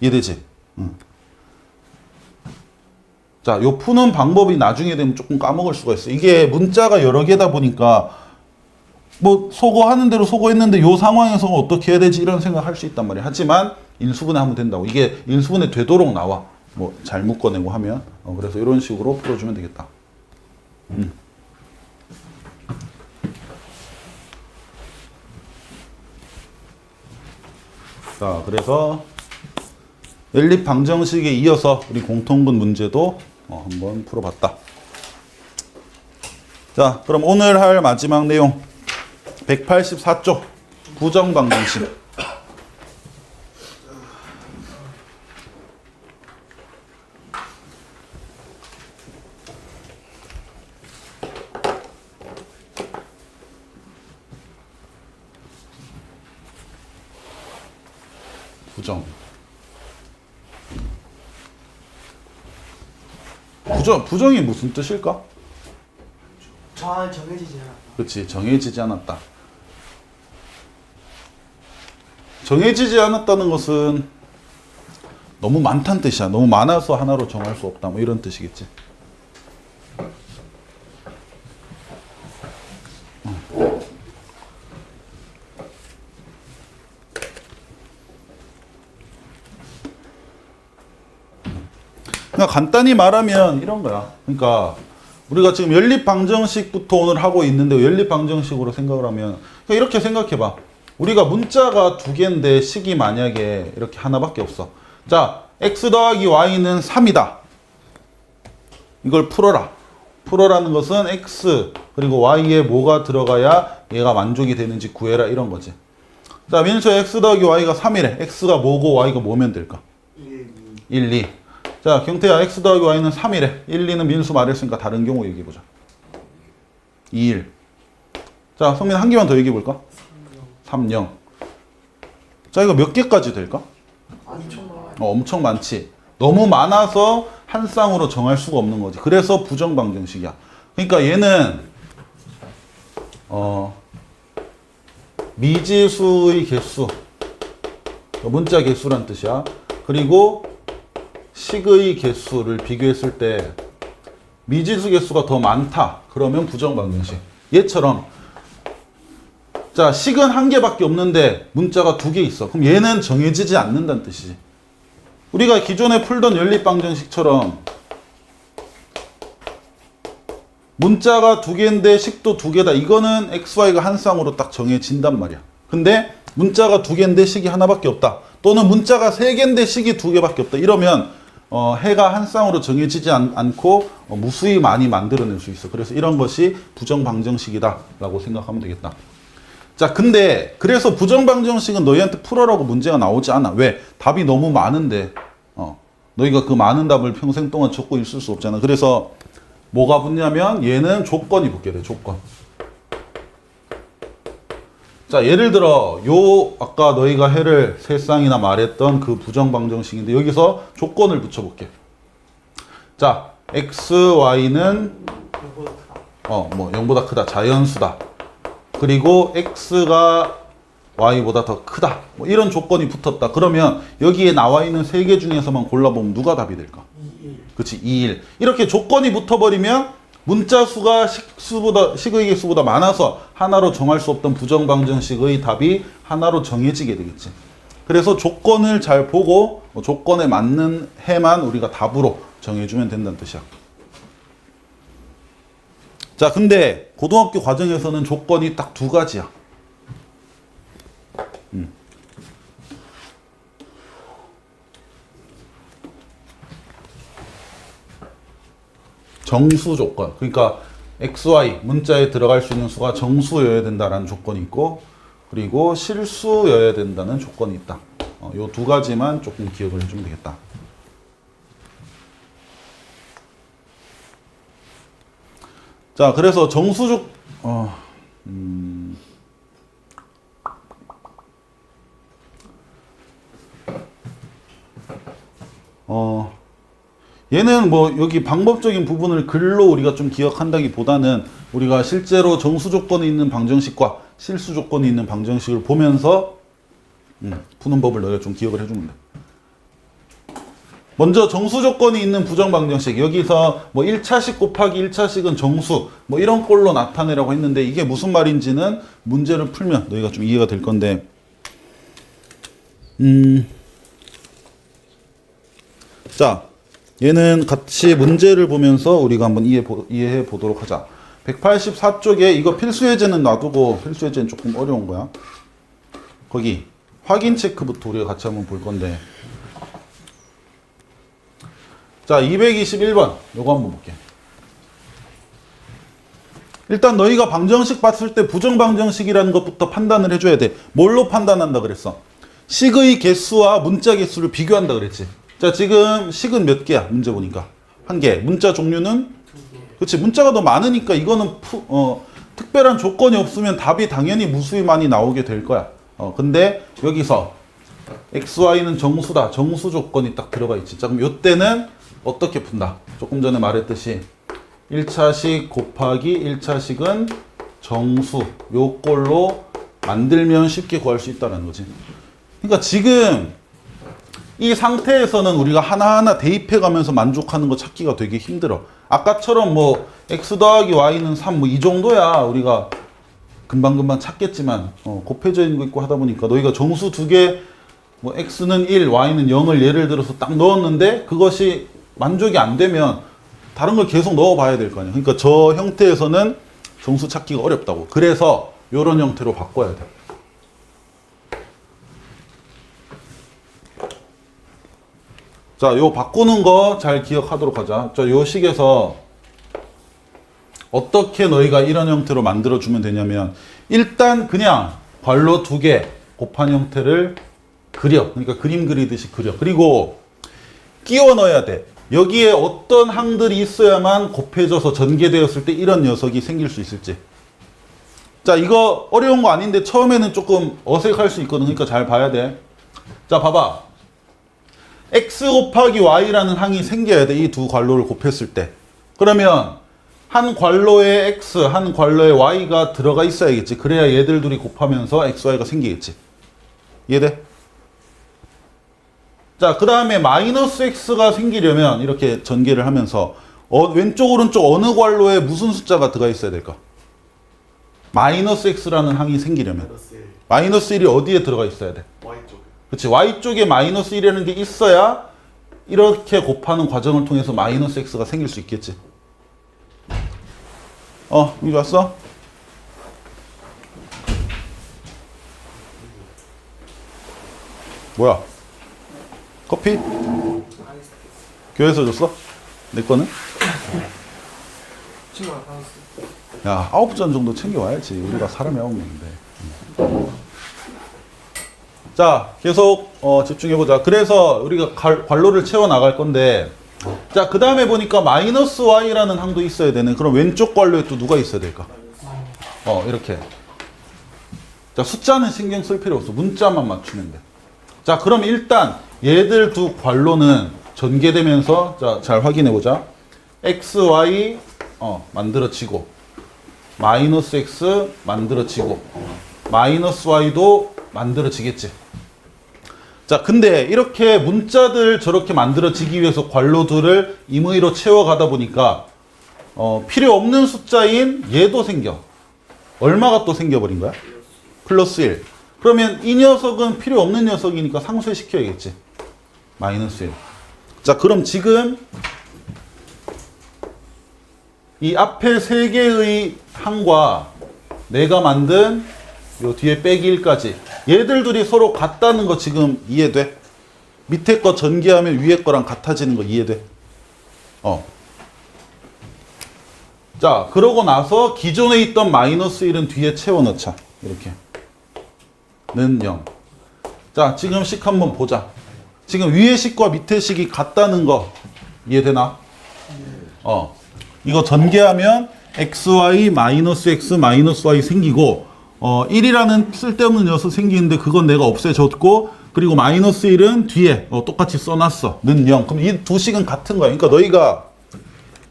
이해되지? 자, 요 푸는 방법이 나중에 되면 조금 까먹을 수가 있어. 이게 문자가 여러 개다 보니까 뭐 소거하는 대로 소거했는데 요 상황에서 어떻게 해야 되지 이런 생각할 수 있단 말이야. 하지만 인수분해 하면 된다고. 이게 인수분해 되도록 나와. 뭐 잘 묶어내고 하면. 그래서 이런 식으로 풀어주면 되겠다. 자, 그래서 연립 방정식에 이어서 우리 공통근 문제도 한번 풀어봤다. 자, 그럼 오늘 할 마지막 내용 184쪽 부정방정식. 부정이 무슨 뜻일까? 잘 정해지지 않았다. 그렇지, 정해지지 않았다. 정해지지 않았다는 것은 너무 많다는 뜻이야. 너무 많아서 하나로 정할 수 없다. 뭐 이런 뜻이겠지. 그러니까 간단히 말하면 이런 거야. 그러니까 우리가 지금 연립방정식부터 오늘 하고 있는데 연립방정식으로 생각을 하면 그러니까 이렇게 생각해봐. 우리가 문자가 두 개인데 식이 만약에 이렇게 하나밖에 없어. 자, x 더하기 y는 3이다. 이걸 풀어라. 풀어라는 것은 x 그리고 y에 뭐가 들어가야 얘가 만족이 되는지 구해라 이런 거지. 자, 민수야 x 더하기 y가 3이래. x가 뭐고 y가 뭐면 될까? 1, 2. 자, 경태야 x 더하기 y는 3이래. 1, 2는 민수 말했으니까 다른 경우 얘기해보자. 2, 1. 자, 성민 한 개만 더 얘기해볼까? 3, 0. 자, 이거 몇 개까지 될까? 엄청 많아요. 엄청 많지. 너무 많아서 한 쌍으로 정할 수가 없는 거지. 그래서 부정방정식이야. 그러니까 얘는 미지수의 개수, 문자 개수란 뜻이야. 그리고 식의 개수를 비교했을 때 미지수 개수가 더 많다. 그러면 부정방정식. 얘처럼 자, 식은 한 개밖에 없는데 문자가 두 개 있어. 그럼 얘는 정해지지 않는다는 뜻이지. 우리가 기존에 풀던 연립방정식처럼 문자가 두 개인데 식도 두 개다. 이거는 XY가 한 쌍으로 딱 정해진단 말이야. 근데 문자가 두 개인데 식이 하나밖에 없다. 또는 문자가 세 개인데 식이 두 개밖에 없다. 이러면 해가 한 쌍으로 정해지지 않고 무수히 많이 만들어낼 수 있어. 그래서 이런 것이 부정방정식이다 라고 생각하면 되겠다. 자, 근데 그래서 부정방정식은 너희한테 풀어라고 문제가 나오지 않아. 왜? 답이 너무 많은데 너희가 그 많은 답을 평생 동안 적고 있을 수 없잖아. 그래서 뭐가 붙냐면 얘는 조건이 붙게 돼. 조건. 자, 예를 들어 아까 너희가 해를 세 쌍이나 말했던 그 부정방정식인데 여기서 조건을 붙여볼게. 자, x, y는 이거보다 크다. 뭐 0보다 크다. 자연수다. 그리고 x가 y보다 더 크다. 뭐 이런 조건이 붙었다. 그러면 여기에 나와 있는 세 개 중에서만 골라보면 누가 답이 될까? 2, 1. 그치, 2, 1. 이렇게 조건이 붙어버리면 문자 수가 식의 개수보다 많아서 하나로 정할 수 없던 부정방정식의 답이 하나로 정해지게 되겠지. 그래서 조건을 잘 보고 조건에 맞는 해만 우리가 답으로 정해주면 된다는 뜻이야. 자, 근데 고등학교 과정에서는 조건이 딱 두 가지야. 정수 조건. 그러니까 XY 문자에 들어갈 수 있는 수가 정수여야 된다라는 조건이 있고, 그리고 실수여야 된다는 조건이 있다. 요 두 가지만 조금 기억을 해주면 되겠다. 자, 그래서 정수조 얘는 뭐 여기 방법적인 부분을 글로 우리가 좀 기억한다기보다는 우리가 실제로 정수 조건이 있는 방정식과 실수 조건이 있는 방정식을 보면서 푸는 법을 너희가 좀 기억을 해주면 돼. 먼저 정수 조건이 있는 부정 방정식, 여기서 뭐 1차식 곱하기 1차식은 정수 뭐 이런 꼴로 나타내라고 했는데 이게 무슨 말인지는 문제를 풀면 너희가 좀 이해가 될 건데, 자, 얘는 같이 문제를 보면서 우리가 한번 이해해 보도록 하자. 184쪽에 이거 필수 예제는 놔두고, 필수 예제는 조금 어려운 거야. 거기 확인 체크부터 우리가 같이 한번 볼 건데, 자, 221번 요거 한번 볼게. 일단 너희가 방정식 봤을 때 부정 방정식이라는 것부터 판단을 해줘야 돼. 뭘로 판단한다 그랬어? 식의 개수와 문자 개수를 비교한다 그랬지. 자, 지금 식은 몇 개야? 문제 보니까 한 개. 문자 종류는? 그렇지, 문자가 더 많으니까 이거는 특별한 조건이 없으면 답이 당연히 무수히 많이 나오게 될 거야. 근데 여기서 XY는 정수다. 정수 조건이 딱 들어가 있지. 자, 그럼 요때는 어떻게 푼다? 조금 전에 말했듯이 1차식 곱하기 1차식은 정수, 요 꼴로 만들면 쉽게 구할 수 있다는 거지. 그러니까 지금 이 상태에서는 우리가 하나하나 대입해 가면서 만족하는 거 찾기가 되게 힘들어. 아까처럼 뭐 x 더하기 y는 3 뭐 이 정도야 우리가 금방금방 찾겠지만 곱해져 있는 거 있고 하다 보니까 너희가 정수 두 개 뭐 x는 1, y는 0을 예를 들어서 딱 넣었는데 그것이 만족이 안 되면 다른 걸 계속 넣어 봐야 될 거 아니야. 그러니까 저 형태에서는 정수 찾기가 어렵다고. 그래서 이런 형태로 바꿔야 돼. 자, 요 바꾸는 거 잘 기억하도록 하자. 자, 요 식에서 어떻게 너희가 이런 형태로 만들어주면 되냐면, 일단 그냥 괄호 두 개 곱한 형태를 그려. 그러니까 그림 그리듯이 그려. 그리고 끼워 넣어야 돼. 여기에 어떤 항들이 있어야만 곱해져서 전개되었을 때 이런 녀석이 생길 수 있을지. 자, 이거 어려운 거 아닌데 처음에는 조금 어색할 수 있거든. 그러니까 잘 봐야 돼. 자, 봐봐. x 곱하기 y라는 항이 생겨야 돼. 이 두 괄호를 곱했을 때. 그러면 한 괄호에 x, 한 괄호에 y가 들어가 있어야겠지. 그래야 얘들 둘이 곱하면서 x, y가 생기겠지. 이해돼? 자, 그 다음에 마이너스 x가 생기려면 이렇게 전개를 하면서 왼쪽 오른쪽 어느 괄호에 무슨 숫자가 들어가 있어야 될까? 마이너스 x라는 항이 생기려면 마이너스 1이 어디에 들어가 있어야 돼? Y쪽. 그렇지, y쪽에 마이너스 1이라는 게 있어야 이렇게 곱하는 과정을 통해서 마이너스 x가 생길 수 있겠지. 이거 왔어? 뭐야? 커피? 교회에서 줬어? 내 거는? 친구가 사줬어. 야, 9잔 정도 챙겨와야지. 우리가 사람이 9명인데. 자, 계속 집중해보자. 그래서 우리가 괄호를 채워나갈 건데, 자, 그 다음에 보니까 마이너스 y라는 항도 있어야 되네. 그럼 왼쪽 괄호에 또 누가 있어야 될까? 이렇게. 자, 숫자는 신경 쓸 필요 없어. 문자만 맞추면 돼. 자, 그럼 일단 얘들 두 괄호는 전개되면서, 자, 잘 확인해보자. xy 만들어지고 마이너스 x 만들어지고 마이너스 y도 만들어지겠지. 자, 근데 이렇게 문자들 저렇게 만들어지기 위해서 괄호들을 임의로 채워가다 보니까 필요 없는 숫자인 얘도 생겨. 얼마가 또 생겨버린 거야? 플러스 1. 그러면 이 녀석은 필요 없는 녀석이니까 상쇄시켜야겠지. 마이너스 1. 자, 그럼 지금 이 앞에 세 개의 항과 내가 만든 요 뒤에 빼기 1까지 얘들들이 서로 같다는 거 지금 이해돼? 밑에 거 전개하면 위에 거랑 같아지는 거 이해돼? 자, 그러고 나서 기존에 있던 마이너스 1은 뒤에 채워 넣자. 이렇게. 는 0. 자, 지금 식 한번 보자. 지금 위에 식과 밑에 식이 같다는 거 이해되나? 이거 전개하면 xy 마이너스 x 마이너스 y 생기고 1이라는 쓸데없는 녀석 생기는데 그건 내가 없애줬고 그리고 마이너스 1은 뒤에 똑같이 써놨어. 는 0. 그럼 이 두 식은 같은 거야. 그러니까 너희가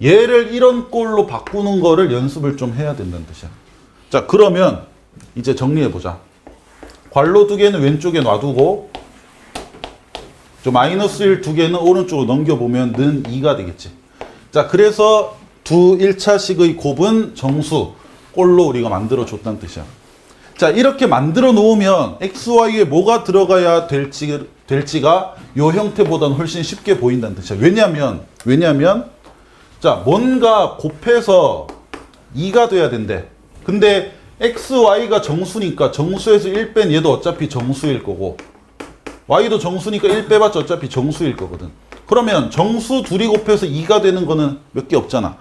얘를 이런 꼴로 바꾸는 거를 연습을 좀 해야 된다는 뜻이야. 자, 그러면 이제 정리해보자. 괄호 두 개는 왼쪽에 놔두고 저 마이너스 1 두 개는 오른쪽으로 넘겨보면 는 2가 되겠지. 자, 그래서 두 1차식의 곱은 정수 꼴로 우리가 만들어줬다는 뜻이야. 자, 이렇게 만들어 놓으면 xy에 뭐가 들어가야 될지가 요 형태보다는 훨씬 쉽게 보인다는 뜻이야. 왜냐면 자, 뭔가 곱해서 2가 돼야 된대. 근데 xy가 정수니까 정수에서 1 뺀 얘도 어차피 정수일 거고 y도 정수니까 1 빼봤자 어차피 정수일 거거든. 그러면 정수 둘이 곱해서 2가 되는 거는 몇 개 없잖아.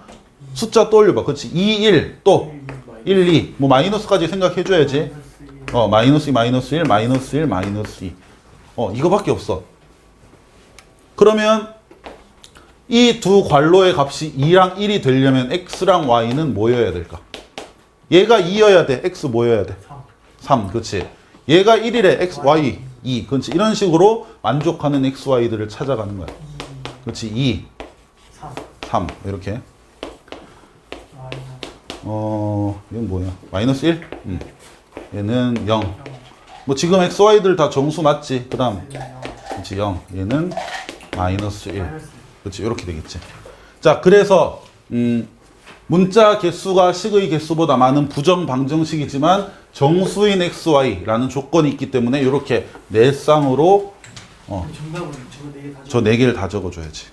숫자 떠올려봐. 그렇지? 2, 1, 또 1, 2. 뭐 마이너스까지 생각해줘야지. 마이너스 2, 마이너스 1, 마이너스 1, 마이너스 2. 이거밖에 없어. 그러면 이 두 괄호의 값이 2랑 1이 되려면 x랑 y는 뭐여야 될까? 얘가 2여야 돼. x 뭐여야 돼? 3. 그렇지. 얘가 1이래. x, y 2. 그렇지. 이런 식으로 만족하는 x, y들을 찾아가는 거야. 그렇지. 2, 3. 이렇게. 이건 뭐야? 마이너스 1? 얘는 0. 뭐 지금 x, y들 다 정수 맞지? 그 다음. 그렇지. 0. 얘는 마이너스 1. 그렇지. 이렇게 되겠지. 자, 그래서 문자 개수가 식의 개수보다 많은 부정 방정식이지만 정수인 xy라는 조건이 있기 때문에 이렇게 네 쌍으로 정답은 저 네 개를 다 적어줘야지.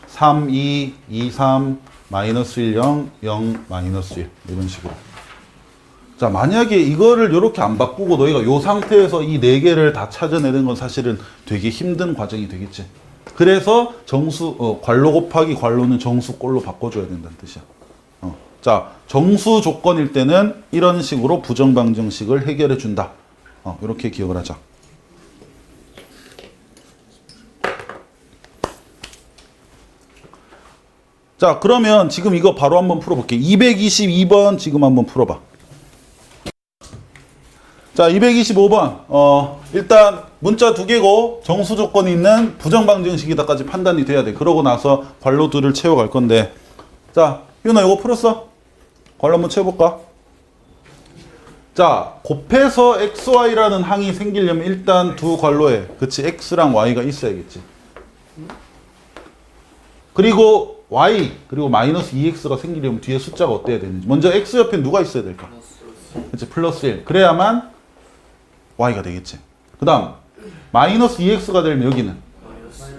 3, 2, 2, 3, 마이너스 1, 0, 0, 마이너스 1 이런 식으로. 자, 만약에 이거를 이렇게 안 바꾸고 너희가 이 상태에서 이 네 개를 다 찾아내는 건 사실은 되게 힘든 과정이 되겠지. 그래서 정수 괄호 곱하기 괄호는 정수 꼴로 바꿔줘야 된다는 뜻이야. 자, 정수 조건일 때는 이런 식으로 부정방정식을 해결해 준다. 이렇게 기억을 하자. 자, 그러면 지금 이거 바로 한번 풀어볼게. 222번 지금 한번 풀어봐. 자, 225번. 일단 문자 두 개고 정수 조건이 있는 부정방정식이다까지 판단이 돼야 돼. 그러고 나서 괄호들을 채워갈 건데. 자, 희훈아 이거 풀었어? 괄호 한번 채워볼까? 자, 곱해서 xy라는 항이 생기려면 일단 두 괄호에 그치 x랑 y가 있어야겠지. 그리고 y 그리고 마이너스 2x가 생기려면 뒤에 숫자가 어때야 되는지. 먼저 x 옆에 누가 있어야 될까? 그치, 플러스 1. 그래야만 y가 되겠지. 그 다음 마이너스 2x가 되면 여기는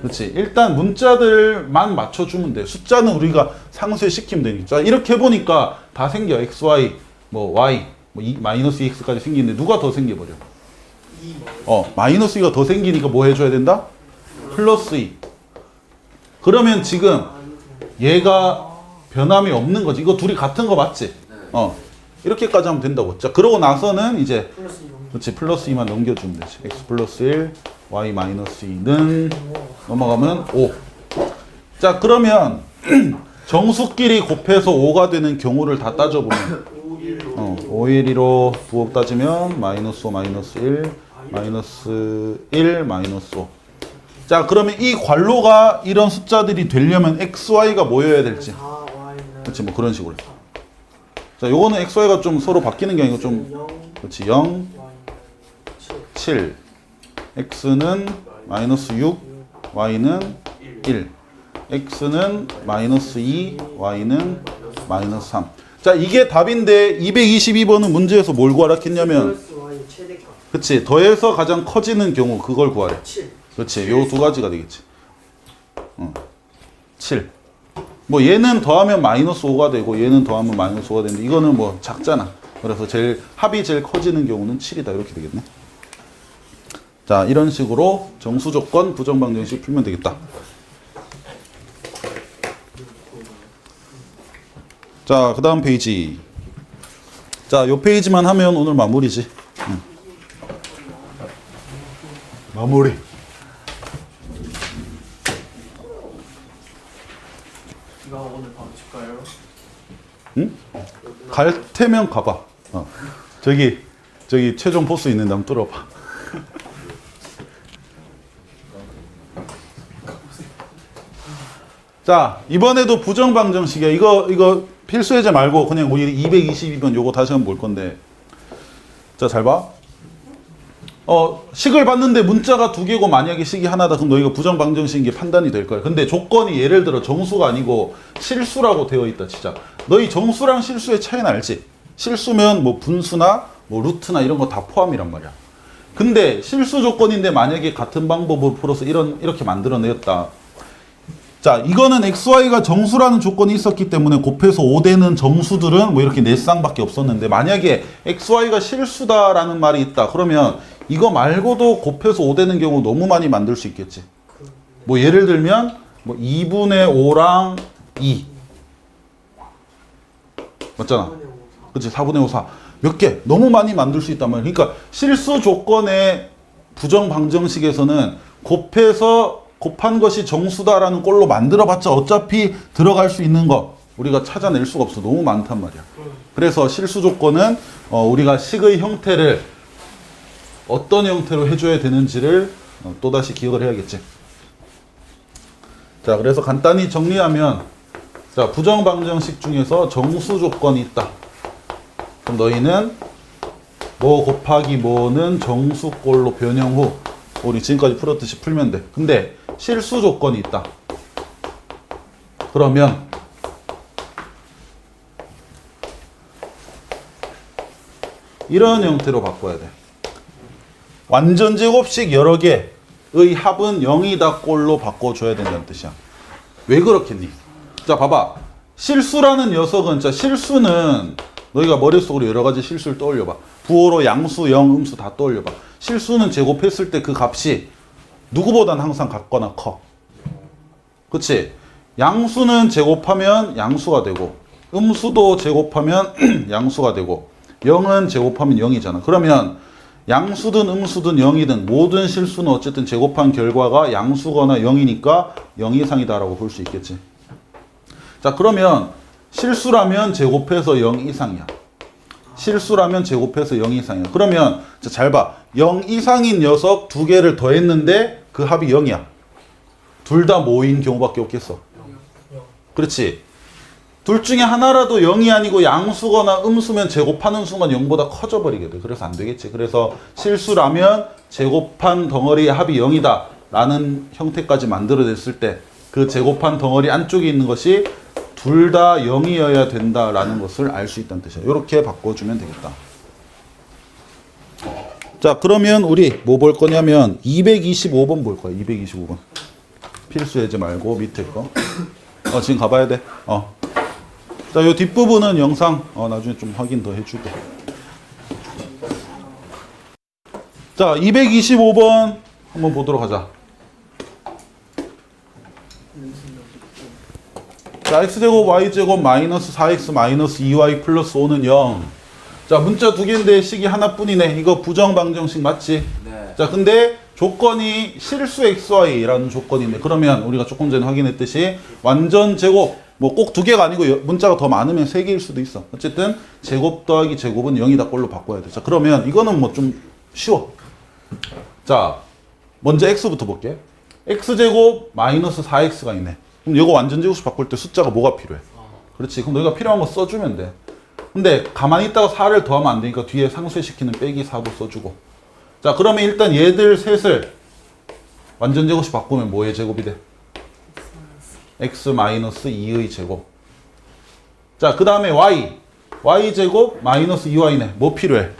그렇지. 일단 문자들만 맞춰주면 돼. 숫자는 우리가 상쇄시키면 되니까. 자, 이렇게 해보니까 다 생겨. xy, 뭐 y, 뭐 마이너스 2x까지 생기는데 누가 더 생겨버려? 마이너스 2가 더 생기니까 뭐 해줘야 된다? 플러스 2. 그러면 지금 얘가 변함이 없는 거지. 이거 둘이 같은 거 맞지? 이렇게까지 하면 된다고. 자, 그러고 나서는 이제 그렇지, 플러스 2만 넘겨주면 되지. x 플러스 1, y 마이너스 2는 넘어가면 5. 자, 그러면 정수끼리 곱해서 5가 되는 경우를 다 따져보면 5, 1, 2로 부호 따지면 마이너스 5, 마이너스 1, 마이너스 1, 마이너스 5. 자, 그러면 이 괄호가 이런 숫자들이 되려면 x, y가 뭐여야 될지. 4y는 그렇지, 뭐 그런 식으로. 자, 요거는 x, y가 좀 서로 바뀌는 게 아니고 좀, 0, 그렇지, 0, y는 7, 7, x는 마이너스 6, y는 1, x는 마이너스 2, y는 마이너스 3. 자, 이게 답인데 222번은 문제에서 뭘 구하라했냐면, 플러스 y 최대값 그치, 더해서 가장 커지는 경우 그걸 구하래. 7. 그렇지, 요 두 가지가 되겠지. 7. 뭐 얘는 더하면 마이너스 5가 되고 얘는 더하면 마이너스 5가 되는데 이거는 뭐 작잖아. 그래서 합이 제일 커지는 경우는 7이다 이렇게 되겠네. 자, 이런 식으로 정수 조건 부정방정식 풀면 되겠다. 자, 그 다음 페이지. 자, 요 페이지만 하면 오늘 마무리지. 마무리. 이거 오늘 바로 집 가요? 응? 갈 테면 가봐. 저기 최종 보스 있는데 한번 뚫어봐. 자, 이번에도 부정방정식이야. 이거 필수 예제 말고 그냥 우리 222번 요거 다시 한번 볼 건데. 자, 잘 봐. 식을 봤는데 문자가 두 개고 만약에 식이 하나다. 그럼 너희가 부정방정식인 게 판단이 될 거야. 근데 조건이 예를 들어 정수가 아니고 실수라고 되어 있다 치자. 너희 정수랑 실수의 차이는 알지? 실수면 뭐 분수나 뭐 루트나 이런 거 다 포함이란 말이야. 근데 실수 조건인데 만약에 같은 방법으로 풀어서 이렇게 만들어냈다. 자, 이거는 xy가 정수라는 조건이 있었기 때문에 곱해서 5되는 정수들은 뭐 이렇게 4쌍밖에 없었는데 만약에 xy가 실수다라는 말이 있다. 그러면 이거 말고도 곱해서 5되는 경우 너무 많이 만들 수 있겠지. 뭐 예를 들면 뭐 2분의 5랑 2 맞잖아. 그치, 4분의 5, 4 몇 개 너무 많이 만들 수 있단 말이야. 그러니까 실수 조건의 부정방정식에서는 곱한 것이 정수다라는 꼴로 만들어봤자 어차피 들어갈 수 있는 거 우리가 찾아낼 수가 없어. 너무 많단 말이야. 그래서 실수 조건은 우리가 식의 형태를 어떤 형태로 해줘야 되는지를 또다시 기억을 해야겠지. 자, 그래서 간단히 정리하면 자, 부정방정식 중에서 정수 조건이 있다. 그럼 너희는 뭐 곱하기 뭐는 정수꼴로 변형 후 우리 지금까지 풀었듯이 풀면 돼. 근데 실수 조건이 있다. 그러면 이런 형태로 바꿔야 돼. 완전 제곱식 여러 개의 합은 0이다 꼴로 바꿔줘야 된다는 뜻이야. 왜 그렇겠니? 자, 봐봐. 실수라는 녀석은, 자, 실수는 너희가 머릿속으로 여러 가지 실수를 떠올려봐. 부호로 양수, 영, 음수 다 떠올려봐. 실수는 제곱했을 때 그 값이 누구보단 항상 같거나 커. 그치? 양수는 제곱하면 양수가 되고, 음수도 제곱하면 양수가 되고, 0은 제곱하면 0이잖아. 그러면 양수든 음수든 0이든 모든 실수는 어쨌든 제곱한 결과가 양수거나 0이니까 0 이상이다라고 볼 수 있겠지. 자, 그러면 실수라면 제곱해서 0 이상이야. 실수라면 제곱해서 0 이상이야. 그러면 잘 봐. 0 이상인 녀석 두 개를 더했는데 그 합이 0이야. 둘 다 모인 경우밖에 없겠어. 그렇지. 둘 중에 하나라도 0이 아니고 양수거나 음수면 제곱하는 순간 0보다 커져 버리게 돼. 그래서 안 되겠지. 그래서 실수라면 제곱한 덩어리의 합이 0이다 라는 형태까지 만들어냈을 때 그 제곱한 덩어리 안쪽에 있는 것이 둘 다 0이어야 된다라는 것을 알 수 있다는 뜻이야. 이렇게 바꿔주면 되겠다. 자, 그러면 우리 뭐 볼 거냐면 225번 볼 거야. 225번. 필수 예제 말고 밑에 거. 지금 가봐야 돼. 자, 요 뒷부분은 영상 나중에 좀 확인 더 해주고. 자, 225번 한번 보도록 하자. 자, x제곱 y제곱 마이너스 4x 마이너스 2y 플러스 5는 0. 자, 문자 두 개인데 식이 하나뿐이네. 이거 부정방정식 맞지? 네. 자, 근데 조건이 실수 xy라는 조건인데, 그러면 우리가 조금 전에 확인했듯이 완전 제곱, 뭐 꼭 두 개가 아니고 문자가 더 많으면 세 개일 수도 있어. 어쨌든 제곱 더하기 제곱은 0이다 꼴로 바꿔야 돼. 자, 그러면 이거는 뭐 좀 쉬워. 자, 먼저 x부터 볼게. x제곱 마이너스 4x가 있네. 그럼 이거 완전 제곱식 바꿀 때 숫자가 뭐가 필요해? 그렇지. 그럼 너희가 필요한 거 써주면 돼. 근데 가만히 있다가 4를 더하면 안 되니까 뒤에 상쇄시키는 빼기 4도 써주고. 자, 그러면 일단 얘들 셋을 완전 제곱식 바꾸면 뭐의 제곱이 돼? x 마이너스 2의 제곱. 자, 그 다음에 y제곱 마이너스 2y네. 뭐 필요해?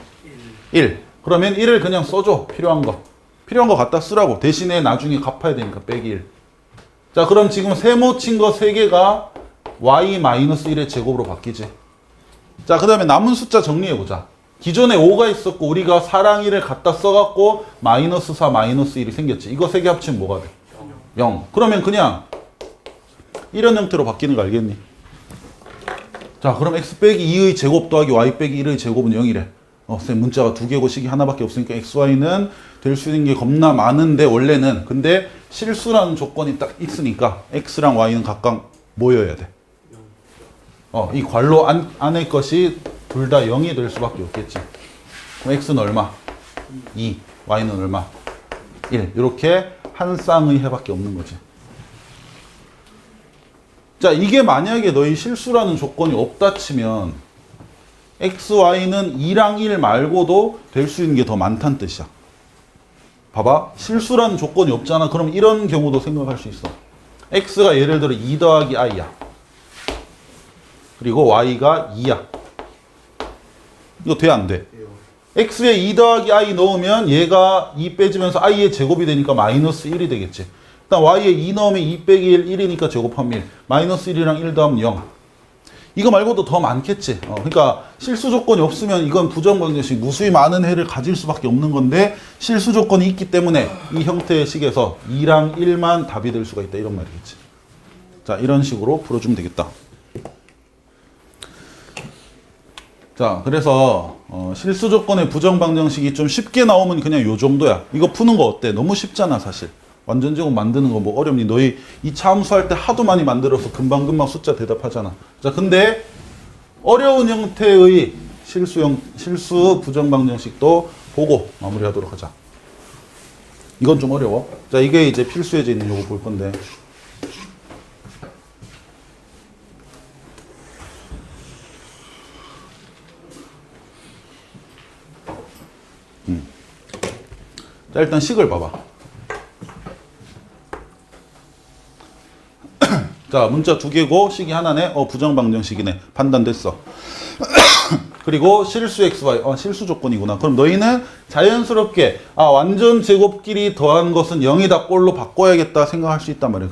1. 그러면 1을 그냥 써줘. 필요한 거 갖다 쓰라고. 대신에 나중에 갚아야 되니까 빼기 1. 자, 그럼 지금 세모 친 거 3개가 y 마이너스 1의 제곱으로 바뀌지. 자, 그 다음에 남은 숫자 정리해보자. 기존에 5가 있었고 우리가 4랑 1을 갖다 써갖고 마이너스 4, 마이너스 1이 생겼지. 이거 3개 합치면 뭐가 돼? 0. 그러면 그냥 이런 형태로 바뀌는 거 알겠니? 자, 그럼 x 빼기 2의 제곱 더하기 y 빼기 1의 제곱은 0이래. 쌤 문자가 2개고 식이 하나밖에 없으니까 xy는 될 수 있는 게 겁나 많은데 원래는. 근데 실수라는 조건이 딱 있으니까 x랑 y는 각각 뭐여야 돼? 이 괄호 안의 것이 둘 다 0이 될 수밖에 없겠지. 그럼 x는 얼마? 2, y는 얼마? 1. 이렇게 한 쌍의 해밖에 없는 거지. 자, 이게 만약에 너희 실수라는 조건이 없다 치면 x, y는 2랑 1 말고도 될 수 있는 게 더 많다는 뜻이야. 봐봐. 실수라는 조건이 없잖아. 그럼 이런 경우도 생각할 수 있어. x가 예를 들어 2 더하기 i야. 그리고 y가 2야. 이거 돼, 안 돼? x에 2 더하기 i 넣으면 얘가 2 빼지면서 i의 제곱이 되니까 마이너스 1이 되겠지. 일단 y에 2 넣으면 2 빼기 1, 1이니까 제곱하면 1. 마이너스 1이랑 1 더하면 0. 이거 말고도 더 많겠지. 그러니까 실수 조건이 없으면 이건 부정방정식 무수히 많은 해를 가질 수밖에 없는 건데 실수 조건이 있기 때문에 이 형태의 식에서 2랑 1만 답이 될 수가 있다. 이런 말이겠지. 자, 이런 식으로 풀어주면 되겠다. 자, 그래서 실수 조건의 부정방정식이 좀 쉽게 나오면 그냥 요 정도야. 이거 푸는 거 어때? 너무 쉽잖아, 사실. 완전 제곱 만드는 거 뭐 어렵니? 너희 이 차함수 할 때 하도 많이 만들어서 금방금방 숫자 대답하잖아. 자, 근데 어려운 형태의 실수 부정방정식도 보고 마무리하도록 하자. 이건 좀 어려워. 자, 이게 이제 필수 예제 있는 요거 볼 건데. 자, 일단 식을 봐봐. 자, 문자 2개고 식이 하나네. 부정방정식이네. 판단됐어. 그리고 실수 xy. 실수 조건이구나. 그럼 너희는 자연스럽게 완전 제곱끼리 더한 것은 0이다 꼴로 바꿔야겠다 생각할 수 있단 말이야.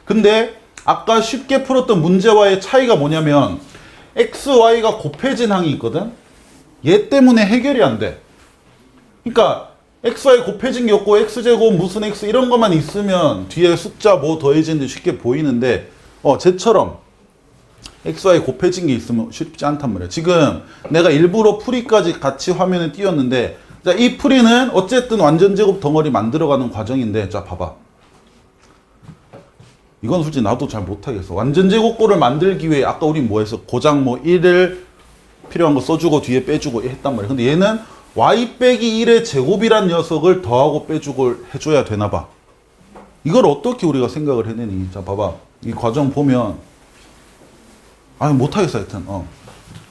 근데 아까 쉽게 풀었던 문제와의 차이가 뭐냐면 x, y가 곱해진 항이 있거든. 얘 때문에 해결이 안 돼. 그러니까 xy 곱해진 게 없고 x제곱 무슨 x 이런 것만 있으면 뒤에 숫자 뭐 더해지는지 쉽게 보이는데 쟤처럼 xy 곱해진 게 있으면 쉽지 않단 말이야. 지금 내가 일부러 풀이까지 같이 화면에 띄웠는데 자, 이 풀이는 어쨌든 완전 제곱 덩어리 만들어가는 과정인데 자, 봐봐. 이건 솔직히 나도 잘 못하겠어. 완전 제곱꼴을 만들기 위해 아까 우리 뭐 했어? 고작 뭐 1을 필요한 거 써주고 뒤에 빼주고 했단 말이야. 근데 얘는 y 빼기 1의 제곱이란 녀석을 더하고 빼주고 해줘야 되나 봐. 이걸 어떻게 우리가 생각을 해내니? 자, 봐봐. 이 과정 보면 못하겠어 하여튼.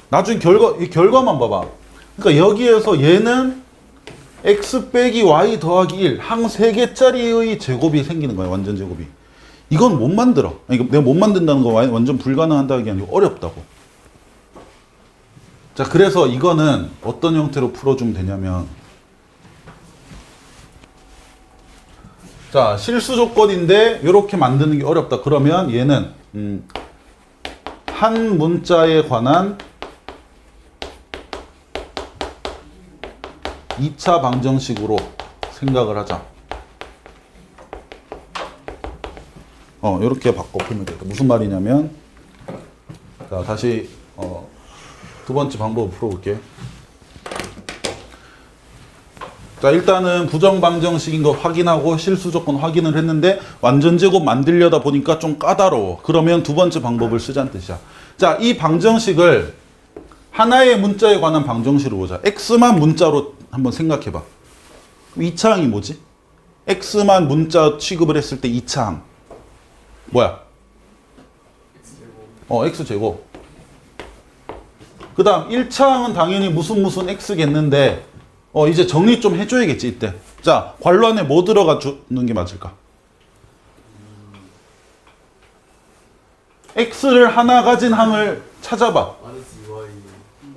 나중에 이 결과만 봐봐. 그러니까 여기에서 얘는 x 빼기 y 더하기 1 항 3개짜리의 제곱이 생기는 거야. 완전 제곱이. 이건 못 만들어. 이거 내가 못 만든다는 거 완전 불가능한다는 게 아니고 어렵다고. 자, 그래서 이거는 어떤 형태로 풀어주면 되냐면 자, 실수 조건인데 이렇게 만드는 게 어렵다. 그러면 얘는 한 문자에 관한 2차 방정식으로 생각을 하자. 이렇게 바꿔 풀면 되겠다. 무슨 말이냐면 자, 다시 두 번째 방법을 풀어볼게. 자, 일단은 부정방정식인 거 확인하고 실수 조건 확인을 했는데 완전 제곱 만들려다 보니까 좀 까다로워. 그러면 두 번째 방법을 쓰자는 뜻이야. 자, 이 방정식을 하나의 문자에 관한 방정식으로 보자. x만 문자로 한번 생각해봐. 2차항이 뭐지? x만 문자 취급을 했을 때 2차 항 뭐야? x제곱. 그 다음 1차 항은 당연히 무슨 x겠는데 이제 정리 좀 해줘야겠지 이때. 자, 괄호 안에 뭐 들어가 주는 게 맞을까? x를 하나 가진 항을 찾아봐.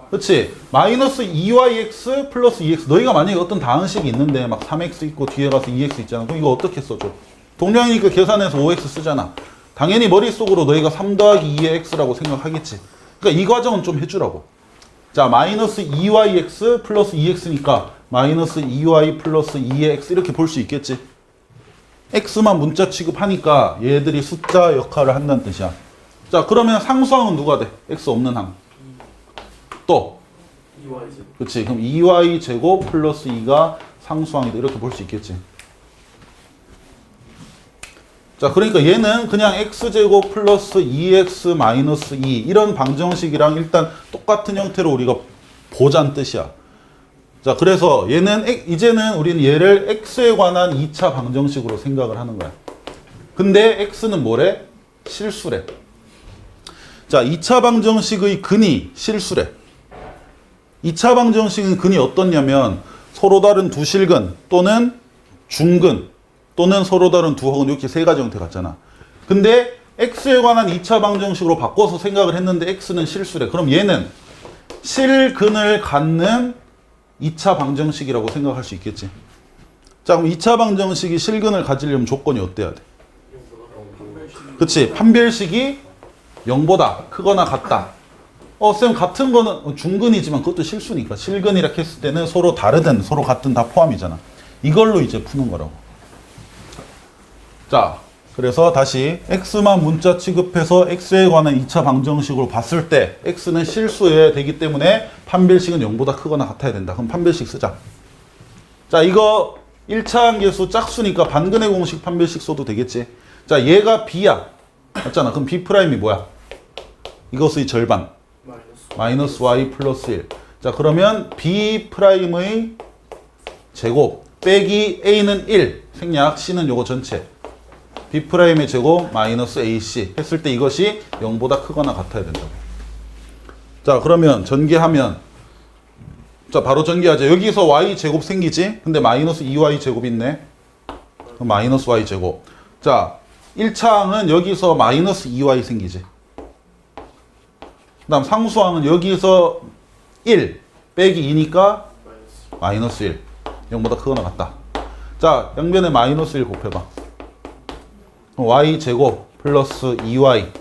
그렇지. 마이너스 2yx 플러스 2x. 너희가 만약에 어떤 다항식이 있는데 막 3x 있고 뒤에 가서 2x 있잖아. 그럼 이거 어떻게 써줘? 동량이니까 계산해서 5x 쓰잖아. 당연히 머릿속으로 너희가 3 더하기 2의 x라고 생각하겠지. 그러니까 이 과정은 좀 해주라고. 자, 마이너스 2yx 플러스 2x니까 마이너스 2y 플러스 2의 x 이렇게 볼 수 있겠지. x만 문자 취급하니까 얘들이 숫자 역할을 한다는 뜻이야. 자, 그러면 상수항은 누가 돼? x 없는 항. 또 2y 그렇지. 그럼 2y 제곱 플러스 2가 상수항이다. 이렇게 볼 수 있겠지. 자, 그러니까 얘는 그냥 x제곱 플러스 2x 마이너스 2 이런 방정식이랑 일단 똑같은 형태로 우리가 보자는 뜻이야. 자, 그래서 얘는 이제는 우리는 얘를 x에 관한 2차 방정식으로 생각을 하는 거야. 근데 x는 뭐래? 실수래. 자, 2차 방정식의 근이 실수래. 2차 방정식은 근이 어떻냐면 서로 다른 두 실근 또는 중근 또는 서로 다른 두 혹은 이렇게 세 가지 형태 같잖아. 근데 x에 관한 2차 방정식으로 바꿔서 생각을 했는데 x는 실수래. 그럼 얘는 실근을 갖는 2차 방정식이라고 생각할 수 있겠지. 자, 그럼 2차 방정식이 실근을 가지려면 조건이 어때야 돼? 그치. 판별식이 0보다 크거나 같다. 쌤 같은 거는 중근이지만 그것도 실수니까. 실근이라 했을 때는 서로 다르든 서로 같든 다 포함이잖아. 이걸로 이제 푸는 거라고. 자, 그래서 다시 x만 문자 취급해서 x에 관한 2차 방정식으로 봤을 때 x는 실수여야 되기 때문에 판별식은 0보다 크거나 같아야 된다. 그럼 판별식 쓰자. 자, 이거 1차 함계수 짝수니까 반근의 공식 판별식 써도 되겠지. 자, 얘가 b야. 맞잖아. 그럼 b'이 뭐야? 이것의 절반. 마이너스 y 플러스 1. 자, 그러면 b'의 제곱 빼기 a는 1. 생략 c는 요거 전체. b'의 제곱 마이너스 ac 했을 때 이것이 0보다 크거나 같아야 된다고. 자, 그러면 전개하면 자, 바로 전개하자. 여기서 y 제곱 생기지? 근데 마이너스 2y 제곱 있네. 그럼 마이너스 y 제곱. 자, 1차 항은 여기서 마이너스 2y 생기지. 그 다음 상수항은 여기서 1 빼기 2니까 마이너스 1. 0보다 크거나 같다. 자, 양변에 마이너스 1 곱해봐. y 제곱 플러스 2y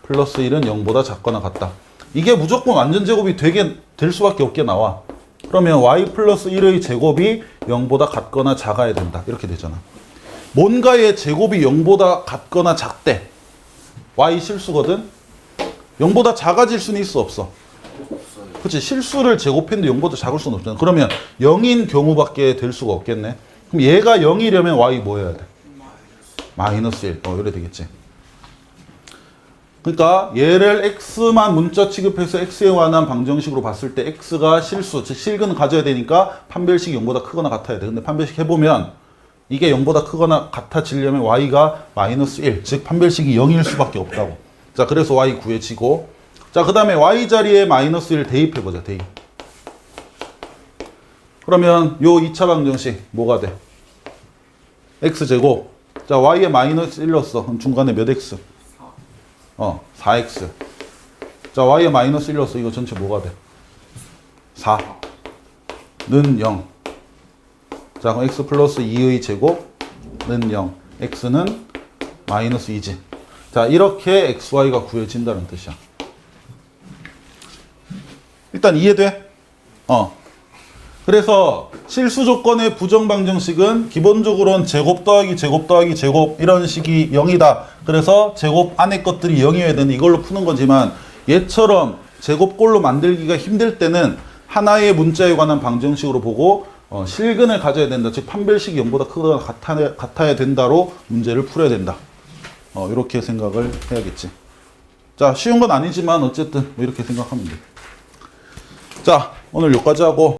플러스 1은 0보다 작거나 같다. 이게 무조건 완전 제곱이 될 수밖에 없게 나와. 그러면 y 플러스 1의 제곱이 0보다 같거나 작아야 된다. 이렇게 되잖아. 뭔가의 제곱이 0보다 같거나 작대. y 실수거든. 0보다 작아질 수는 있어 없어? 그치. 실수를 제곱했는데 0보다 작을 수는 없잖아. 그러면 0인 경우밖에 될 수가 없겠네. 그럼 얘가 0이려면 y 뭐 해야 돼? 마이너스 1. 이래 되겠지. 그러니까 얘를 x만 문자 취급해서 x에 관한 방정식으로 봤을 때 x가 실수, 즉 실근을 가져야 되니까 판별식이 0보다 크거나 같아야 돼. 근데 판별식 해보면 이게 0보다 크거나 같아지려면 y가 마이너스 1, 즉 판별식이 0일 수밖에 없다고. 자, 그래서 y 구해지고, 자, 그 다음에 y 자리에 마이너스 1 대입해보자. 대입. 그러면 요 2차 방정식 뭐가 돼? x제곱. 자, y에 마이너스 1 넣었어. 그럼 중간에 몇 x? 4x. 자, y에 마이너스 1 넣었어. 이거 전체 뭐가 돼? 4는 0. 자, 그럼 x 플러스 2의 제곱는 0. x는 마이너스 2지. 자, 이렇게 xy가 구해진다는 뜻이야. 일단 이해돼? 그래서 실수 조건의 부정 방정식은 기본적으로는 제곱 더하기 제곱 더하기 제곱 이런 식이 0이다. 그래서 제곱 안에 것들이 0이어야 되는 이걸로 푸는 거지만 얘처럼 제곱꼴로 만들기가 힘들 때는 하나의 문자에 관한 방정식으로 보고 실근을 가져야 된다. 즉 판별식이 0보다 크거나 같아야 된다로 문제를 풀어야 된다. 이렇게 생각을 해야겠지. 자, 쉬운 건 아니지만 어쨌든 뭐 이렇게 생각하면 돼. 자, 오늘 여기까지 하고